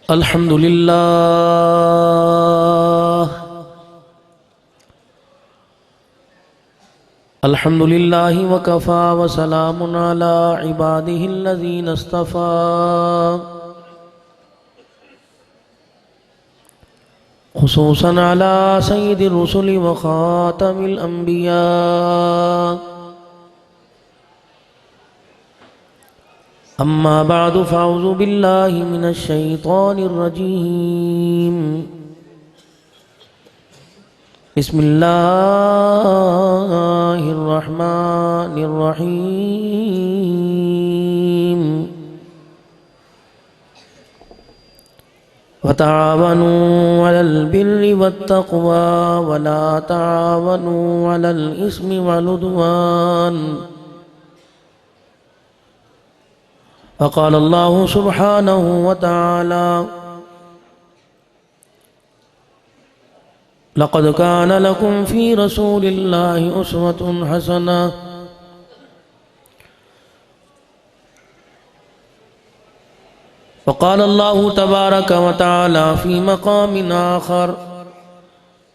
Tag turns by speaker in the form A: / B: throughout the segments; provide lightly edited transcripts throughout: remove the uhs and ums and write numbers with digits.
A: अल्हम्दुलिल्लाह वकफ़ा वसलामुन अला इबादिहिल्लज़ीना इस्तफ़ा खुसूसन अला सय्यिदिर रुसुलि व ख़ातमिल अंबिया अम्मा बअदु फ़अऊज़ु बिल्लाहि मिनश शैतानिर रजीम बिस्मिल्लाहिर रहमानिर रहीम वतआवनू अलल बिर्रि वत्तक़वा वला तआवनू अलल इस्मि वल उद्वान वक़ाल अल्लाहु सुब्हानहु व तआला लक़द कान लकुम फ़ी रसूलिल्लाहि उस्वतुन हसना वक़ाल अल्लाहु तबारक व तआला फ़ी मक़ामिन आख़र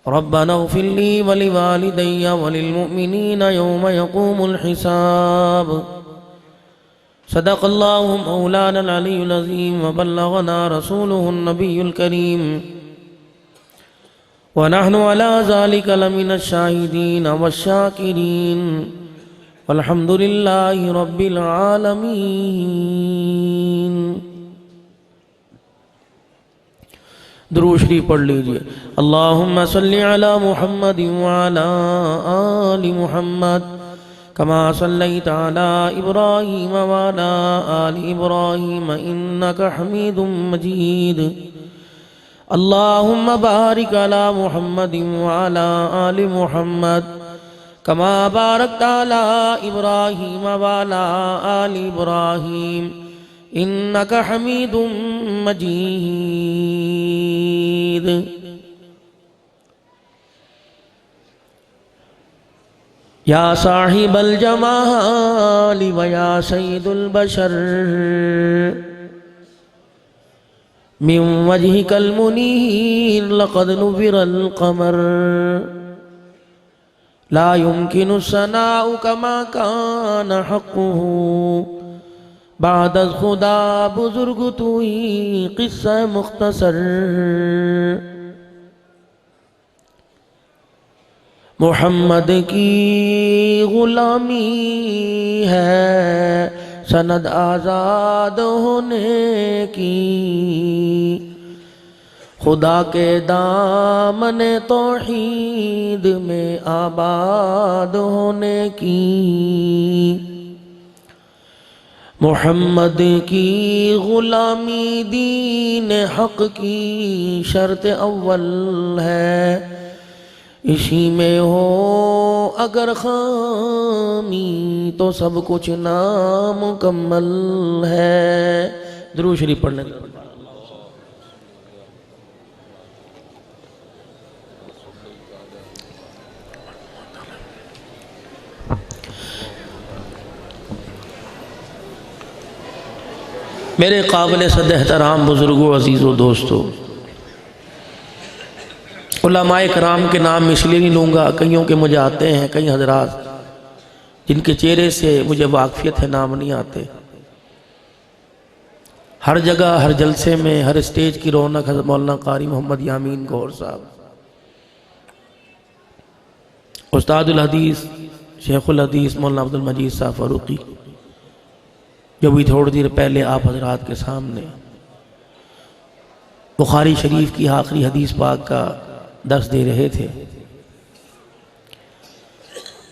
A: रब्बना इग़फ़िर ली व लिवालिदैया व लिलमुअ्मिनीना यौम यक़ूमुल हिसाब सदक़ल्लाहु मौलाना अल-अलियुल अज़ीम व बल्लगना रसूलुहुन नबियुल करीम व नहनु अला ज़ालिका लमिनश शाहिदीन वश्शाकिरीन वल्हम्दुलिल्लाहि रब्बिल आलमीन। दुरूद शरीफ पढ़ लीजिए। अल्लाहुम्मा सल्लि अला मुहम्मदिन व अला आलि मुहम्मद कमा सल्लैता अला इब्राहीम व अला आलि इब्राहीम इन्नका हमीदुम मजीद। अल्लाहुम्मा बारिक अला मुहम्मदिन व अला आलि मुहम्मद कमा बारकता अला इब्राहीम व अला आलि इब्राहीम इन्नका हमीदुम मजीद। या साहिबल जमाली व या सय्यिदुल बशर मिन वजहिकल मुनीर लक़द नुव्विरल क़मर ला युमकिनु सनाउ कमा कान हक़्क़ुहु बादल खुदा बुजुर्ग तू ही क़िस्सा मुख्तसर। मोहम्मद की ग़ुलामी है सनद आज़ाद होने की खुदा के दामन तौहीद में आबाद होने की। मोहम्मद की ग़ुलामी दीन हक़ की शर्त अव्वल है, इसी में हो अगर खामी तो सब कुछ नामुकम्मल है। दुरूद शरीफ पढ़ लें। मेरे काबिल सद एहतराम बुजुर्गों, अजीज़ों, दोस्तों, उलमाए कराम के नाम इसलिए नहीं लूँगा, कईयों के मुझे आते हैं, कई हजरात जिनके चेहरे से मुझे वाक़फ़ियत है, नाम नहीं आते। हर जगह, हर जलसे में, हर स्टेज की रौनक हज़रत मौलाना क़ारी मोहम्मद यामीन गौहर साहब, उस्तादुल हदीस शेखुल हदीस मौलाना अब्दुल मजीद साहब फ़ारूक़ी, जो भी थोड़ी देर पहले आप हजरात के सामने बुखारी शरीफ की आखिरी हदीस पाक का दर्स दे रहे थे।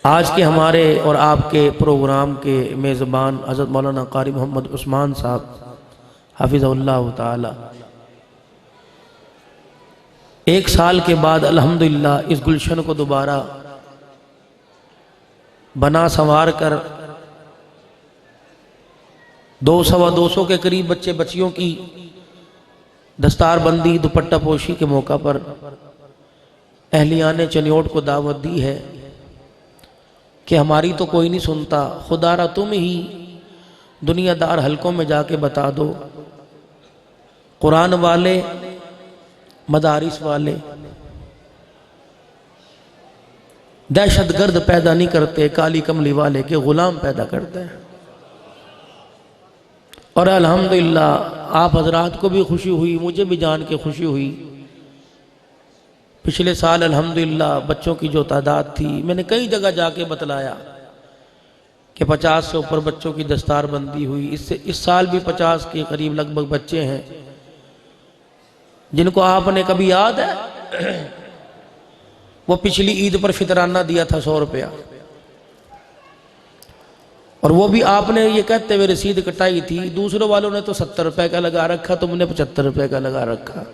A: आज के हमारे और आपके प्रोग्राम के मेज़बान हज़रत मौलाना क़ारी मोहम्मद उस्मान साहब हफ़िज़हुल्लाह ताला 1 साल के बाद अल्हम्दुलिल्लाह इस गुलशन को दोबारा बना संवार कर 200 के करीब बच्चे बच्चियों की दस्तारबंदी दुपट्टा पोशी के मौका पर अहलियाने चनियोट को दावत दी है कि हमारी तो कोई नहीं सुनता, खुदारा तुम ही दुनियादार हलकों में जाके बता दो कुरान वाले, मदारिस वाले दहशतगर्द पैदा नहीं करते, काली कमली वाले के गुलाम पैदा करते हैं। और अल्हम्दुलिल्लाह आप हजरात को भी खुशी हुई, मुझे भी जान के खुशी हुई। पिछले साल अल्हम्दुलिल्लाह बच्चों की जो तादाद थी, मैंने कई जगह जाके बतलाया कि 50 से ऊपर बच्चों की दस्तारबंदी हुई। इस साल भी 50 के करीब लगभग बच्चे हैं जिनको आपने कभी याद है वो पिछली ईद पर फितराना दिया था 100 रुपया, और वो भी आपने ये कहते हुए रसीद कटाई थी। दूसरों वालों ने तो 70 रुपए का लगा रखा, तुमने 75 रुपए का लगा रखा।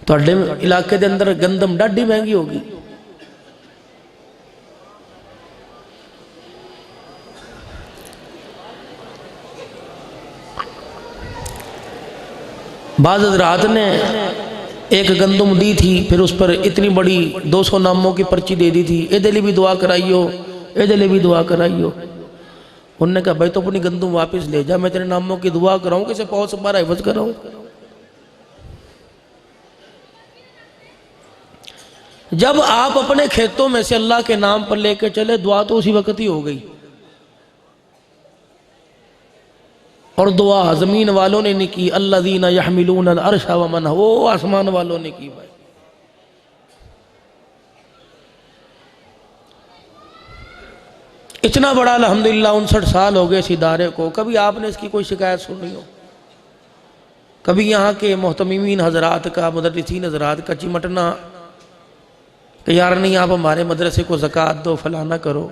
A: ਤੁਹਾਡੇ इलाके के अंदर गंदम डाढी महंगी होगी। बाज़ हज़रात ने एक गंदम दी थी, फिर उस पर इतनी बड़ी 200 नामों की पर्ची दे दी थी, ए लिए भी दुआ कराइयो, ए लिए भी दुआ कराइयो। उन्होंने कहा भाई तो अपनी गंदम वापस ले जा, मैं तेरे नामों की दुआ कराऊं, किसे पौध से बारा हिफज कराऊं। जब आप अपने खेतों में से अल्लाह के नाम पर लेकर चले, दुआ तो उसी वक्त ही हो गई। और दुआ जमीन वालों ने नहीं की, अल्लज़ीना यहमिलून अल अर्श व मन, वो आसमान वालों ने की। भाई इतना बड़ा अल्हम्दुलिल्लाह 59 साल हो गए इस इदारे को, कभी आपने इसकी कोई शिकायत सुनी हो? कभी यहाँ के मोहतमीमीन हजरात का, मुदर्रिसीन हजरात का चिमटना कि यार नहीं आप हमारे मदरसे को ज़कात दो, फलाना करो।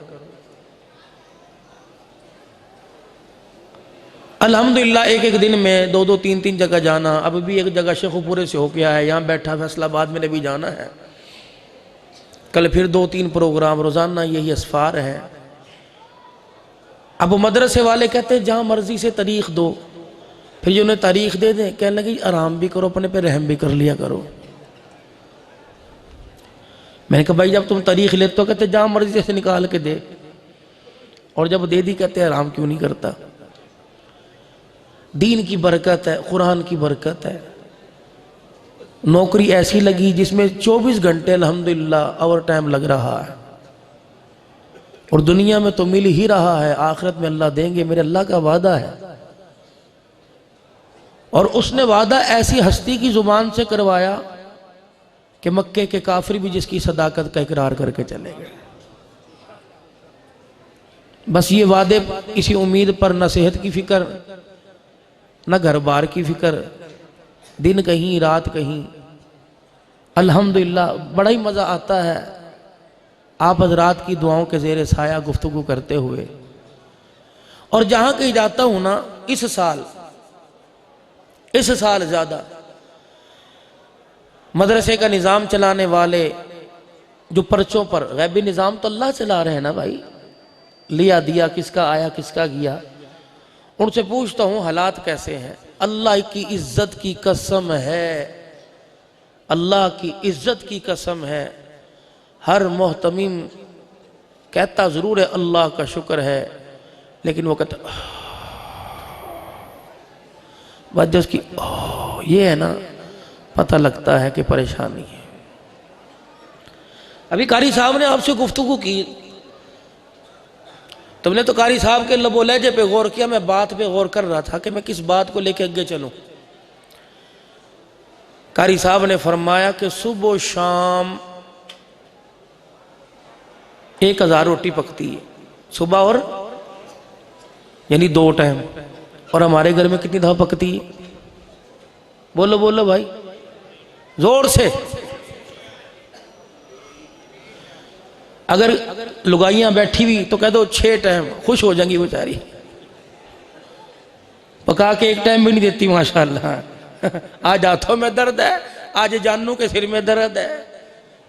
A: अल्हम्दुलिल्लाह एक एक दिन में 2-2 3-3 जगह जाना। अब भी एक जगह शेखुपुरे से होके आया, यहाँ बैठा फैसलाबाद में भी जाना है। कल फिर 2-3 प्रोग्राम, रोज़ाना यही असफार है। अब मदरसे वाले कहते हैं जहाँ मर्जी से तारीख दो, फिर जो उन्हें तारीख दे दें कहने लगे आराम भी करो, अपने पे रहम भी कर लिया करो। मैंने कहा भाई जब तुम तारीख लेते हो कहते जहाँ मर्जी से निकाल के दे, और जब दे दी कहते आराम क्यों नहीं करता। दीन की बरकत है, कुरान की बरकत है। नौकरी ऐसी लगी जिसमें 24 घंटे अल्हम्दुलिल्लाह ओवर टाइम लग रहा है, और दुनिया में तो मिल ही रहा है, आखिरत में अल्लाह देंगे, मेरे अल्लाह का वादा है। और उसने वादा ऐसी हस्ती की जुबान से करवाया कि मक्के के काफिर भी जिसकी सदाकत का इकरार करके चले गए। बस ये वादे, इसी उम्मीद पर न सेहत की फिक्र, न घर बार की फिक्र, दिन कहीं रात कहीं। अल्हम्दुलिल्लाह बड़ा ही मज़ा आता है आप हजरात की दुआओं के ज़ेरे साया गुफ्तगू करते हुए। और जहाँ कहीं जाता हूँ ना, इस साल ज़्यादा मदरसे का निज़ाम चलाने वाले जो पर्चों पर, गैबी निज़ाम तो अल्लाह चला रहे हैं ना भाई, लिया दिया किसका आया किसका गया, उनसे पूछता हूँ हालात कैसे हैं। अल्लाह की इज्जत की कसम है, अल्लाह की इज्जत की कसम है, हर मोहतमीम कहता ज़रूर है अल्लाह का शुक्र है, लेकिन वो कहता बात जो उसकी ये है ना, पता लगता है कि परेशानी है। अभी कारी साहब ने आपसे गुफ्तगू की, तुमने तो कारी साहब के लबो लहजे पे गौर किया, मैं बात पे गौर कर रहा था कि मैं किस बात को लेके आगे चलूं। कारी साहब ने फरमाया कि सुबह शाम 1000 रोटी पकती है, सुबह और यानी 2 टाइम, और हमारे घर में कितनी दफा पकती है? बोलो बोलो भाई जोर से। अगर लुगाइयां बैठी हुई तो कह दो 6 टाइम, खुश हो जाएंगी बेचारी। पका के 1 टाइम भी नहीं देती माशाल्लाह। आज हाथों में दर्द है, आज जानू के सिर में दर्द है,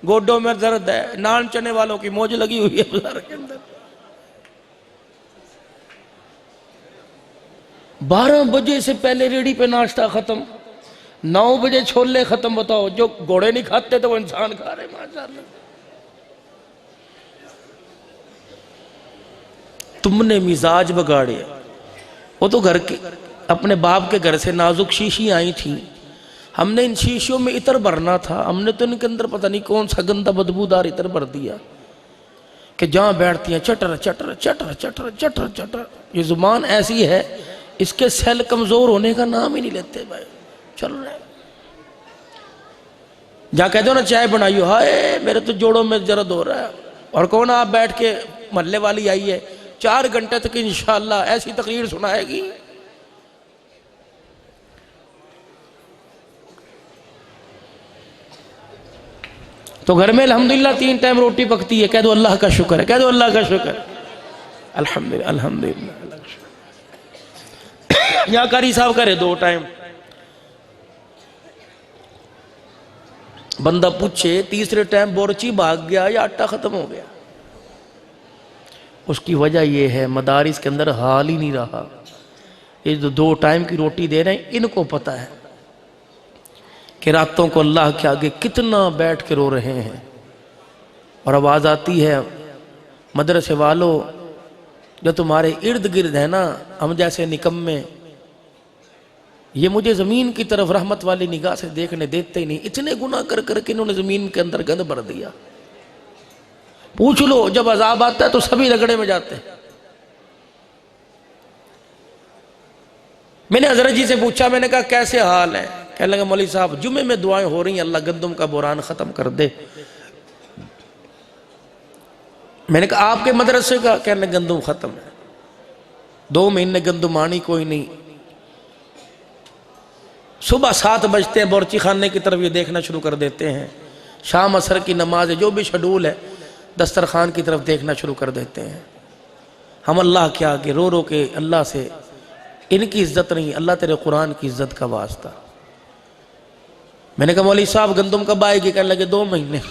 A: गोडों में दर्द है, नान चने वालों की मौज लगी हुई है बाजार के अंदर। 12 बजे से पहले रेडी पे नाश्ता खत्म, 9 बजे छोले खत्म। बताओ जो घोड़े नहीं खाते तो वो इंसान खा रहे माशाल्लाह। तुमने मिजाज बगाड़े, वो तो घर के अपने बाप के घर से नाजुक शीशी आई थी, हमने इन शीशियों में इतर भरना था, हमने तो इनके अंदर पता नहीं कौन सा गंदा बदबूदार इतर भर दिया कि जहाँ बैठती हैं चटर चटर चटर चटर चटर चटर। ये जुबान ऐसी है, इसके सेल कमजोर होने का नाम ही नहीं लेते भाई। चल रहे जा कह दो ना चाय बनाइयो, हाय मेरे तो जोड़ों में दर्द हो रहा है, और कौन आप बैठ के महल्ले वाली आई है 4 घंटे तक इंशाअल्लाह ऐसी तकरीर सुनाएगी। तो घर में अल्हम्दुलिल्लाह 3 टाइम रोटी पकती है, कह दो अल्लाह का शुक्र है, कह दो अल्लाह का शुक्र, अल्हम्दुलिल्लाह अल्हम्दुलिल्लाह। यहाँ कारी साहब करे 2 टाइम, बंदा पूछे तीसरे टाइम बोरची भाग गया या आटा खत्म हो गया। उसकी वजह यह है मदारिस के अंदर हाल ही नहीं रहा। ये जो 2 टाइम की रोटी दे रहे हैं, इनको पता है कि रातों को अल्लाह के आगे कितना बैठ के रो रहे हैं। और आवाज़ आती है मदरसे वालों, जो तुम्हारे इर्द गिर्द है ना, हम जैसे निकम्मे, ये मुझे ज़मीन की तरफ रहमत वाली निगाह से देखने देते ही नहीं। इतने गुनाह कर करके इन्होंने ज़मीन के अंदर गंद भर दिया। पूछ लो जब अजाब आता है तो सभी रगड़े में जाते हैं। मैंने हजरत जी से पूछा, मैंने कहा कैसे हाल है? कहने लगा मौलवी साहब जुमे में दुआएं हो रही हैं अल्लाह गंदम का बुरान ख़त्म कर दे। मैंने कहा आपके मदरसे का? कहने लगा गंदम ख़त्म है, 2 महीने गंदम आनी कोई नहीं। सुबह 7 बजते हैं बोरची खाने की तरफ ये देखना शुरू कर देते हैं, शाम असर की नमाज है, जो भी शेड्यूल है दस्तरखान की तरफ देखना शुरू कर देते हैं। हम अल्लाह के आगे रो रो के अल्लाह से, इनकी इज्जत नहीं, अल्लाह तेरे कुरान की इज्जत का वास्ता। मैंने कहा मौलवी साहब गंदम कब आएगी? कहने लगे 2 महीने,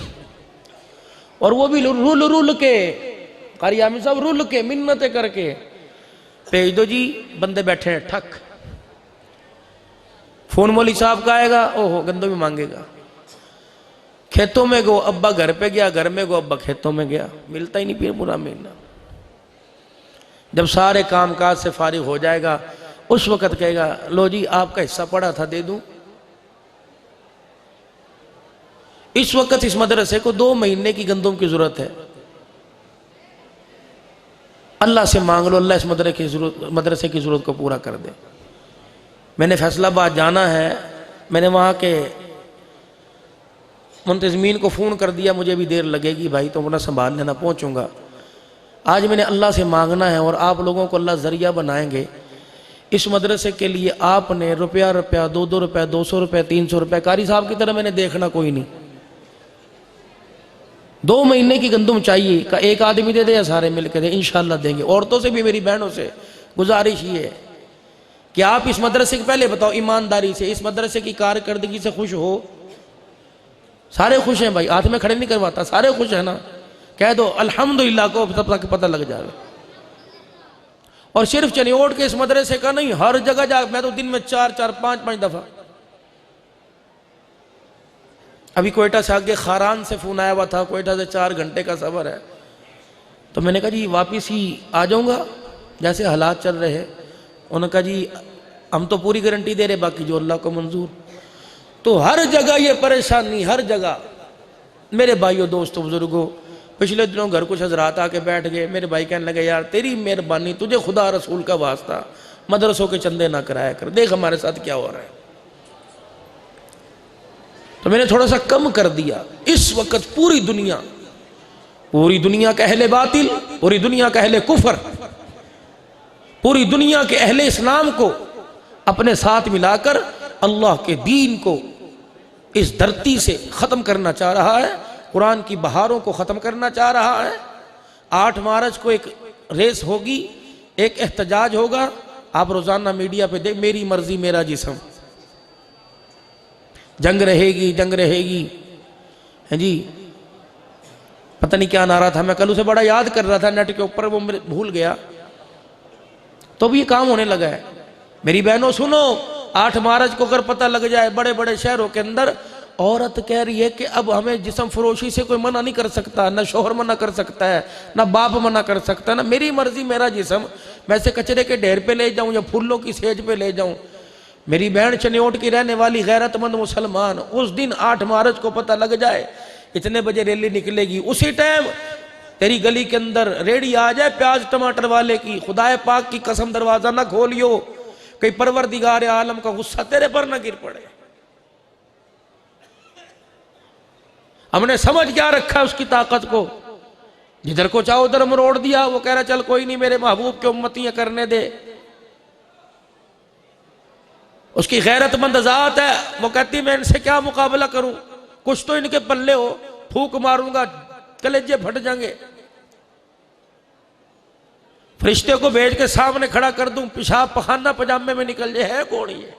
A: और वो भी रुल रुल के, कारी आमिर साहब रुल के मिन्नतें करके भेज दो जी, बंदे बैठे हैं ठक। फोन मौलवी साहब का आएगा, ओहो गंदम भी मांगेगा। खेतों में गो अब्बा घर पे गया, घर में गो अब्बा खेतों में गया, मिलता ही नहीं फिर पूरा महीना। जब सारे कामकाज से फारिग हो जाएगा उस वक़्त कहेगा लो जी आपका हिस्सा पड़ा था दे दूं। इस वक्त इस मदरसे को 2 महीने की गंदम की जरूरत है। अल्लाह से मांग लो, अल्लाह इस मदरसे की जरूरत को पूरा कर दे। मैंने फैसलाबाद जाना है, मैंने वहाँ के मुंतज़मीन को फ़ोन कर दिया, मुझे भी देर लगेगी भाई तो अपना संभाल लेना, पहुँचूँगा। आज मैंने अल्लाह से मांगना है और आप लोगों को अल्लाह ज़रिया बनाएंगे। इस मदरसे के लिए आपने रुपया 2 रुपया 200 रुपये 300 रुपये, कारी साहब की तरह मैंने देखना कोई नहीं। 2 महीने की गंदम चाहिए का एक आदमी दे दे या सारे मिल के दे, इंशाल्लाह देंगे। औरतों से भी, मेरी बहनों से गुजारिश ये है कि आप इस मदरसे के, पहले बताओ ईमानदारी से, इस मदरसे की कारकर्दगी से खुश हो? सारे खुश हैं भाई, हाथ में खड़े नहीं करवाता, सारे खुश है ना? कह दो अल्हम्दुलिल्लाह को तब तक पता लग जाए। और सिर्फ चनियोट के इस मदरसे का नहीं, हर जगह जा, मैं तो दिन में 4-4 5-5 दफा, अभी कोयटा से आगे खारान से फोन आया हुआ था, कोयटा से 4 घंटे का सफर है, तो मैंने कहा जी वापिस ही आ जाऊंगा जैसे हालात चल रहे हैं। उन्होंने कहा जी हम तो पूरी गारंटी दे रहे, बाकी जो अल्लाह को मंजूर। तो हर जगह ये परेशानी, हर जगह। मेरे भाइयों दोस्तों बुजुर्गों, पिछले दिनों घर कुछ हजरात आके बैठ गए, मेरे भाई कहने लगे यार तेरी मेहरबानी, तुझे खुदा रसूल का वास्ता मदरसों के चंदे ना कराया कर, देख हमारे साथ क्या हो रहा है। तो मैंने थोड़ा सा कम कर दिया। इस वक्त पूरी दुनिया का अहले बातिल, पूरी दुनिया का अहले कुफर, पूरी दुनिया के अहले इस्लाम को अपने साथ मिलाकर अल्लाह के दीन को इस धरती से ख़त्म करना चाह रहा है, कुरान की बहारों को ख़त्म करना चाह रहा है। 8 मार्च को एक रेस होगी, एक एहतजाज होगा, आप रोज़ाना मीडिया पे देख, मेरी मर्जी मेरा जिस्म, जंग रहेगी जंग रहेगी, है जी। पता नहीं क्या नारा था, मैं कल उसे बड़ा याद कर रहा था नेट के ऊपर, वो मैं भूल गया। तो भी ये काम होने लगा है। मेरी बहनों सुनो, 8 मार्च को अगर पता लग जाए बड़े बड़े शहरों के अंदर, औरत कह रही है कि अब हमें जिस्म फरोशी से कोई मना नहीं कर सकता, ना शोहर मना कर सकता है, ना बाप मना कर सकता है, ना मेरी मर्जी मेरा जिस्म। मैं इसे कचरे के ढेर पे ले जाऊं या फूलों की सेज पे ले जाऊं? मेरी बहन चनियोट की रहने वाली गैरतमंद मुसलमान, उस दिन 8 मार्च को पता लग जाए इतने बजे रैली निकलेगी, उसी टाइम तेरी गली के अंदर रेडी आ जाए प्याज टमाटर वाले की, खुदाए पाक की कसम दरवाजा ना खोलियो, कहीं परवरदिगार आलम का गुस्सा तेरे पर ना गिर पड़े। हमने समझ क्या रखा उसकी ताकत को, जिधर को चाहो उधर मरोड़ दिया। वो कह रहा चल कोई नहीं, मेरे महबूब के उम्मती करने दे। उसकी गैरतमंद जात है, वो कहती मैं इनसे क्या मुकाबला करूं, कुछ तो इनके पल्ले हो, फूक मारूंगा कलेजे फट जाएंगे, फरिश्ते को भेज के सामने खड़ा कर दूं, पेशाब पखाना पजामे में निकल जाए। है कौन ये?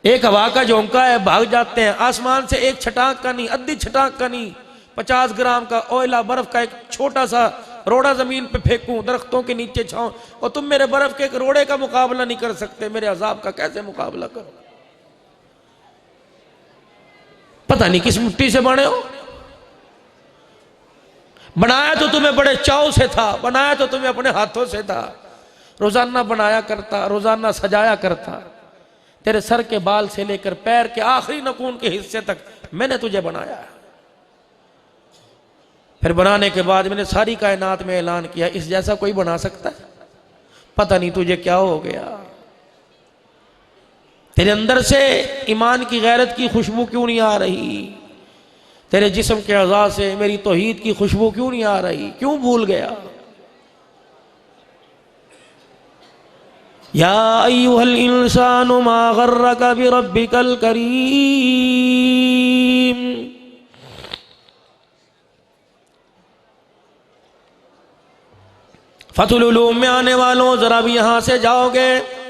A: एक हवा का झोंका है, भाग जाते हैं। आसमान से एक छटाक का नहीं, अद्धी छटाक का नहीं, 50 ग्राम का ओयला बर्फ का एक छोटा सा रोड़ा जमीन पे फेंकूं, दरख्तों के नीचे छाऊं, और तुम मेरे बर्फ के एक रोड़े का मुकाबला नहीं कर सकते, मेरे अजाब का कैसे मुकाबला करो? पता नहीं किस मिट्टी से बने हो। बनाया तो तुम्हें बड़े चाव से था, बनाया तो तुम्हें अपने हाथों से था, रोजाना बनाया करता, रोजाना सजाया करता। तेरे सर के बाल से लेकर पैर के आखिरी नखून के हिस्से तक मैंने तुझे बनाया। फिर बनाने के बाद मैंने सारी कायनात में ऐलान किया इस जैसा कोई बना सकता है? पता नहीं तुझे क्या हो गया, तेरे अंदर से ईमान की गैरत की खुशबू क्यों नहीं आ रही? तेरे जिस्म के अज़ा से मेरी तौहीद की खुशबू क्यों नहीं आ रही? क्यों भूल गया? या अय्युहल इंसानु मा गर्रका बिरब्बिकल करीम। फतुल उलूम में आने वालों, जरा भी यहां से जाओगे,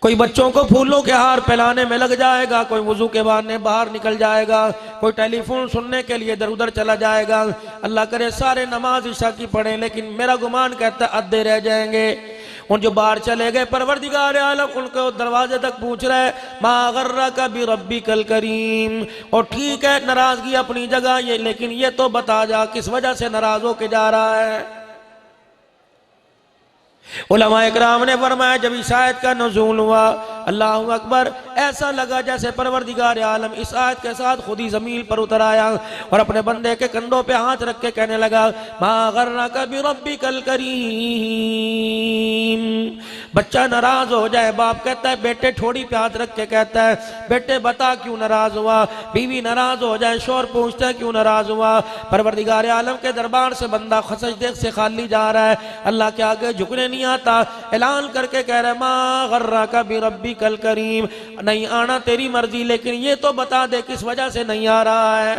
A: कोई बच्चों को फूलों के हार पहनाने में लग जाएगा, कोई वुजू के बहाने बाहर निकल जाएगा, कोई टेलीफोन सुनने के लिए इधर उधर चला जाएगा। अल्लाह करे सारे नमाज इशा की पढ़े, लेकिन मेरा गुमान कहता है आधे रह जाएंगे। उन जो बाहर चले गए परवरदिगार आलम उनको दरवाजे तक पूछ रहे मा गर्रका बिरब्बिकल करीम। और ठीक है नाराजगी अपनी जगह ये, लेकिन ये तो बता जा किस वजह से नाराज होके जा रहा है। उलमा इकराम ने फरमाया जब इस आयत का नुज़ूल हुआ, अल्लाहु अकबर, ऐसा लगा जैसे परवरदिगार आलम इस आयत के साथ खुद ही जमीन पर उतर आया और अपने बंदे के कंधों पे हाथ रख के कहने लगा मा गर्रका बिरब्बिकल करीम। बच्चा नाराज हो जाए, बाप कहता है बेटे ठोड़ी पे हाथ रख के कहता है बेटे बता क्यों नाराज हुआ। बीवी नाराज हो जाए, शौहर पूछता है क्यों नाराज हुआ। परवरदिगार आलम के दरबार से बंदा खसजदेख से खाली जा रहा है, अल्लाह के आगे झुकने नहीं आता, ऐलान करके कह रहा है मा गर्रका बिरब्बिकल करीम। नहीं आना तेरी मर्जी, लेकिन ये तो बता दे किस वजह से नहीं आ रहा है।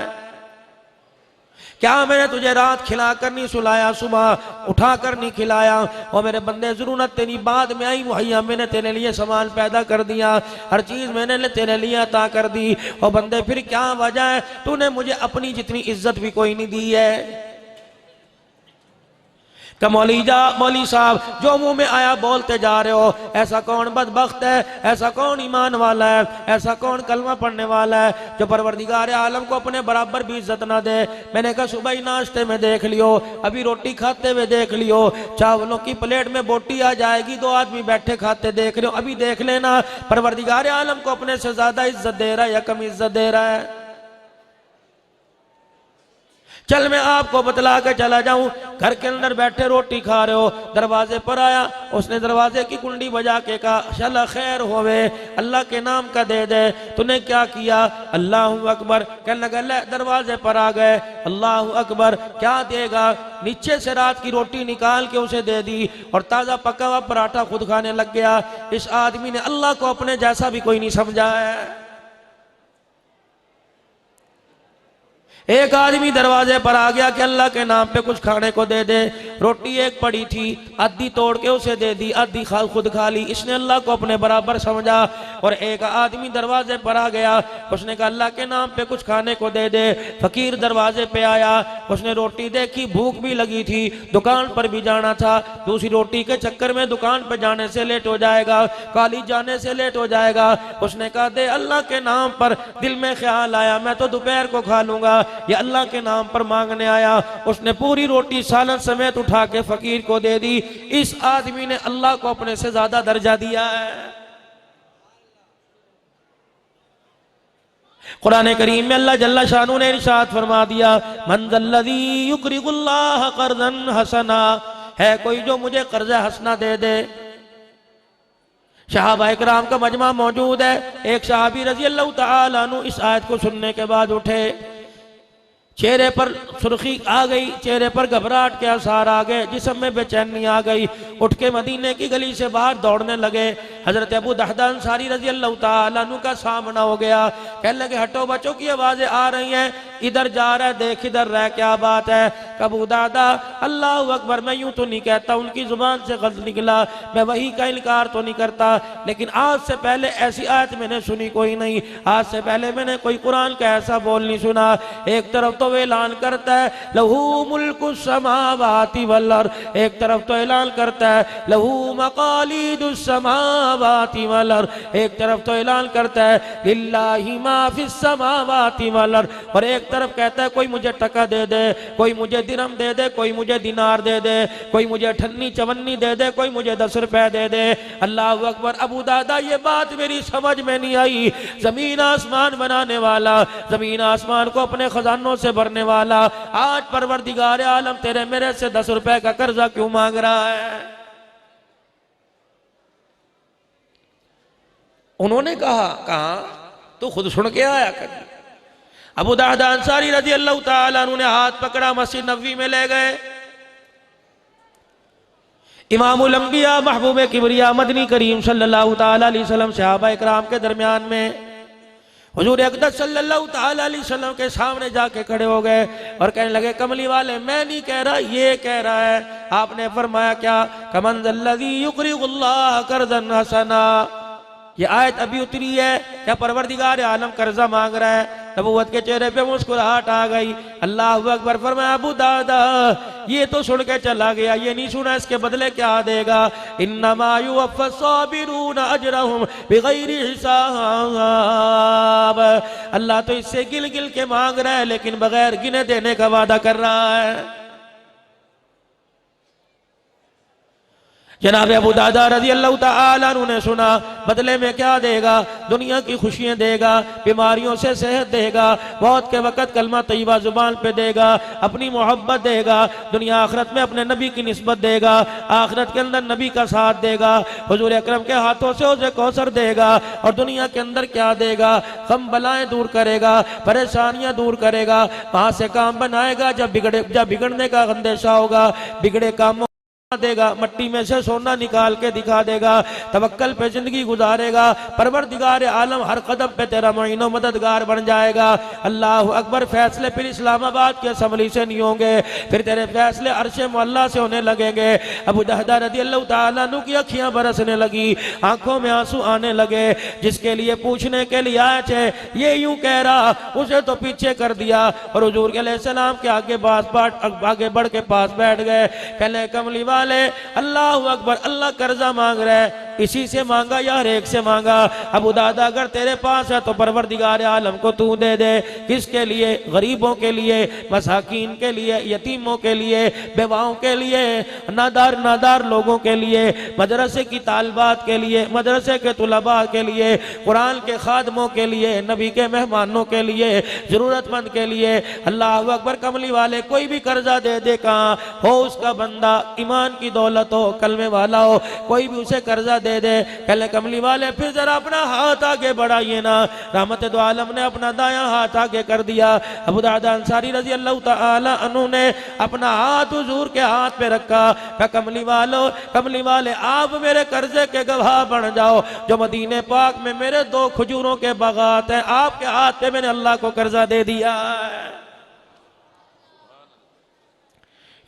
A: क्या मैंने तुझे रात खिलाकर नहीं सुलाया, सुबह उठाकर नहीं खिलाया? और मेरे बंदे जरूरत तेरी बाद में आई मुहैया, मैंने तेरे लिए सामान पैदा कर दिया, हर चीज मैंने तेरे लिए अता कर दी। और बंदे फिर क्या वजह है, तूने मुझे अपनी जितनी इज्जत भी कोई नहीं दी है। मौली साहब जो मुंह में आया बोलते जा रहे हो, ऐसा कौन बदबख्त है, ऐसा कौन ईमान वाला है, ऐसा कौन कलमा पढ़ने वाला है जो परवरदिगार आलम को अपने बराबर भी इज्जत ना दे। मैंने कहा सुबह ही नाश्ते में देख लियो, अभी रोटी खाते हुए देख लियो, चावलों की प्लेट में बोटी आ जाएगी, 2 आदमी बैठे खाते देख रहे हो, अभी देख लेना परवरदिगार आलम को अपने से ज्यादा इज्जत दे रहा है या कम इज्जत दे रहा है। चल मैं आपको बतला के चला जाऊं, घर के अंदर बैठे रोटी खा रहे हो, दरवाजे पर आया, उसने दरवाजे की कुंडी बजा के कहा शाला खैर होवे, अल्लाह के नाम का दे दे। तूने क्या किया? अल्लाहु अकबर। कहने लगा ले दरवाजे पर आ गए, अल्लाहु अकबर, क्या देगा? नीचे से रात की रोटी निकाल के उसे दे दी और ताजा पका हुआ पराठा खुद खाने लग गया। इस आदमी ने अल्लाह को अपने जैसा भी कोई नहीं समझा है। एक आदमी दरवाजे पर आ गया कि अल्लाह के नाम पे कुछ खाने को दे दे। रोटी एक पड़ी थी, आधी तोड़ के उसे दे दी, आधी खुद खा ली। इसने अल्लाह को अपने बराबर समझा। और एक आदमी दरवाजे पर आ गया। उसने कहा अल्लाह के नाम पे कुछ खाने को दे दे। फकीर दरवाजे पे आया, उसने रोटी देखी, भूख भी लगी थी, दुकान पर भी जाना था, दूसरी रोटी के चक्कर में दुकान पर जाने से लेट हो जाएगा, कॉलेज जाने से लेट हो जाएगा। उसने कहा दे अल्लाह के नाम पर। दिल में ख्याल आया मैं तो दोपहर को खा लूंगा, ये अल्लाह के नाम पर मांगने आया। उसने पूरी रोटी सालन समेत उठा के फकीर को दे दी। इस आदमी ने अल्लाह को अपने से ज्यादा दर्जा दिया है। कुरान करीम में अल्लाह जल्ला शानू ने इरशाद फरमा दिया, मन ज़ल्लज़ी युक़रिज़ुल्लाह क़र्ज़न हसना, है कोई जो मुझे कर्ज़ हसना दे दे। सहाबा इकराम का मजमा मौजूद है। एक सहाबी रज़ी अल्लाह तआला अन्हु इस आयत को सुनने के बाद उठे, चेहरे पर सुर्खी आ गई, चेहरे पर घबराहट के आसार आ गए, जिस्म में बेचैनी आ गई। उठ के मदीने की गली से बाहर दौड़ने लगे। हजरत अबू दहदा अंसारी रजी अल्लाह तआला अन्हु का सामना हो गया। कहने लगे हटो बच्चों की आवाजें आ रही हैं, इधर जा रहा है, देख इधर रह, क्या बात है? अबू दादा अल्लाह अकबर, मैं यूं तो नहीं कहता, उनकी जुबान से गलत निकला, मैं वही का इनकार तो नहीं करता, लेकिन आज से पहले ऐसी आयत मैंने सुनी कोई नहीं, आज से पहले मैंने कोई कुरान का ऐसा बोल नहीं सुना। एक तरफ तो ऐलान करता है लहू मुल्कु समावाति वल अर्द, एक तरफ तो ऐलान करता है लहू मकालिदुस समावाति वल अर्द, एक तरफ तो ऐलान करता है लिल्लाहि मा फिस समावाति वल अर्द, और एक तरफ कहता है कोई मुझे टका दे दे, कोई मुझे दिरहम दे दे, कोई मुझे दिनार दे दे, कोई मुझे अठन्नी चवन्नी दे दे, कोई मुझे 10 रुपए दे दे। अल्लाह अकबर। अबू दादा ये बात मेरी समझ में नहीं आई। जमीन आसमान बनाने वाला, जमीन आसमान को अपने खजानों से भरने वाला, आज परवरदिगार आलम तेरे मेरे से 10 रुपए का कर्जा क्यों मांग रहा है? उन्होंने कहा तो खुद सुन के आया कर। अबू दादा अंसारी रजी अल्लाह तआला अन्हु ने हाथ पकड़ा, मस्जिद नबवी में ले गए। इमामुल अंबिया महबूब किबरिया मदनी करीम सल्लल्लाहु तआला अलैहि वसल्लम सहाबा इकराम के दरमियान में हुजूर अक़दस सल्लल्लाहु तआला अलैहि वसल्लम के सामने जाके खड़े हो गए और कहने लगे कमली वाले, मैं नहीं कह रहा, ये कह रहा है। आपने फरमाया क्या? कमन ज़ल्लज़ी युक़रिज़ुल्लाह क़र्ज़न हसना। ये आयत अभी उतरी है, क्या परवरदिगार आलम कर्जा मांग रहा है? नबूवत के चेहरे पे मुस्कुराहट आ गई। अल्लाह अकबर। फरमाया अबू दादा ये तो सुन के चला गया, ये नहीं सुना इसके बदले क्या देगा। इन्नमा युवफ़्फ़स साबिरूना अजरहुम बिग़ैरि हिसाब। अल्लाह तो इससे गिल गिल के मांग रहा है, लेकिन बगैर गिने देने का वादा कर रहा है। जनाब अबू दादा रजी अल्लाह तआला अन्हु ने सुना, बदले में क्या देगा? दुनिया की खुशियां देगा, बीमारियों से सेहत देगा, मौत के वक़्त कलमा तय्यबा जुबान पे देगा, अपनी मोहब्बत देगा, दुनिया आखिरत में अपने नबी की निस्बत देगा, आखिरत के अंदर नबी का साथ देगा, हुजूर अकरम के हाथों से उसे कौसर देगा, और दुनिया के अंदर क्या देगा? गम बलाएं दूर करेगा, परेशानियां दूर करेगा, वहां से काम बनाएगा जब बिगड़ने का अंदेशा होगा, बिगड़े कामों देगा, मट्टी में से सोना निकाल के दिखा देगा, तवक्कल पे जिंदगी गुजारेगा, परवरदिगार आलम हर कदम पे तेरा मुईन और मददगार बन जाएगा। अल्लाह अकबर। फैसले फिर इस्लामाबाद के असम्बली से नहीं होंगे, फिर तेरे फैसले अर्शे मुअल्ला से होने लगेंगे। अबू दहदा रज़ी अल्लाह तआला अन्हु की अखियां बरसने लगी, आंखों में आंसू आने लगे। जिसके लिए पूछने के लिए आए थे ये यूं कह रहा, उसे तो पीछे कर दिया और हुजूर अलैहिस्सलाम के आगे बढ़ के पास बैठ गए। कहने कमली वाले अल्लाह अकबर, अल्लाह कर्जा मांग रहा है, इसी से मांगा या हर एक से मांगा? अबू दादा अगर तेरे पास है तो परवरदिगार आलम को तू दे दे। किसके लिए? गरीबों के लिए, मसाकीन के लिए, यतीमों के लिए, बेवाओं के लिए, नादार लोगों के लिए, मदरसे की तालबात के लिए, मदरसे के तुलबा के लिए, कुरान के खादमों के लिए, नबी के मेहमानों के लिए, जरूरतमंद के लिए। अल्लाह अकबर। कमली वाले कोई भी कर्जा दे दे, कहाँ हो उसका बंदा, ईमान की दौलत हो, कलमे वाला हो, कोई भी उसे कर्जा दे दे। कहले कमली वाले फिर जरा अपना हाथ आगे बढ़ाइए ना। रहमत दो आलम ने अपना दायां हाथ आगे कर दिया। अबू दादा अंसारी रजी अल्लाह तआला अन्हु ने अपना हाथ हुजूर के हाथ पे रखा। कहा कमली वाले आप मेरे कर्जे के गवाह बन जाओ, जो मदीने पाक में मेरे 2 खजूरों के बागात हैं, आपके हाथ पे मैंने अल्लाह को कर्जा दे दिया है।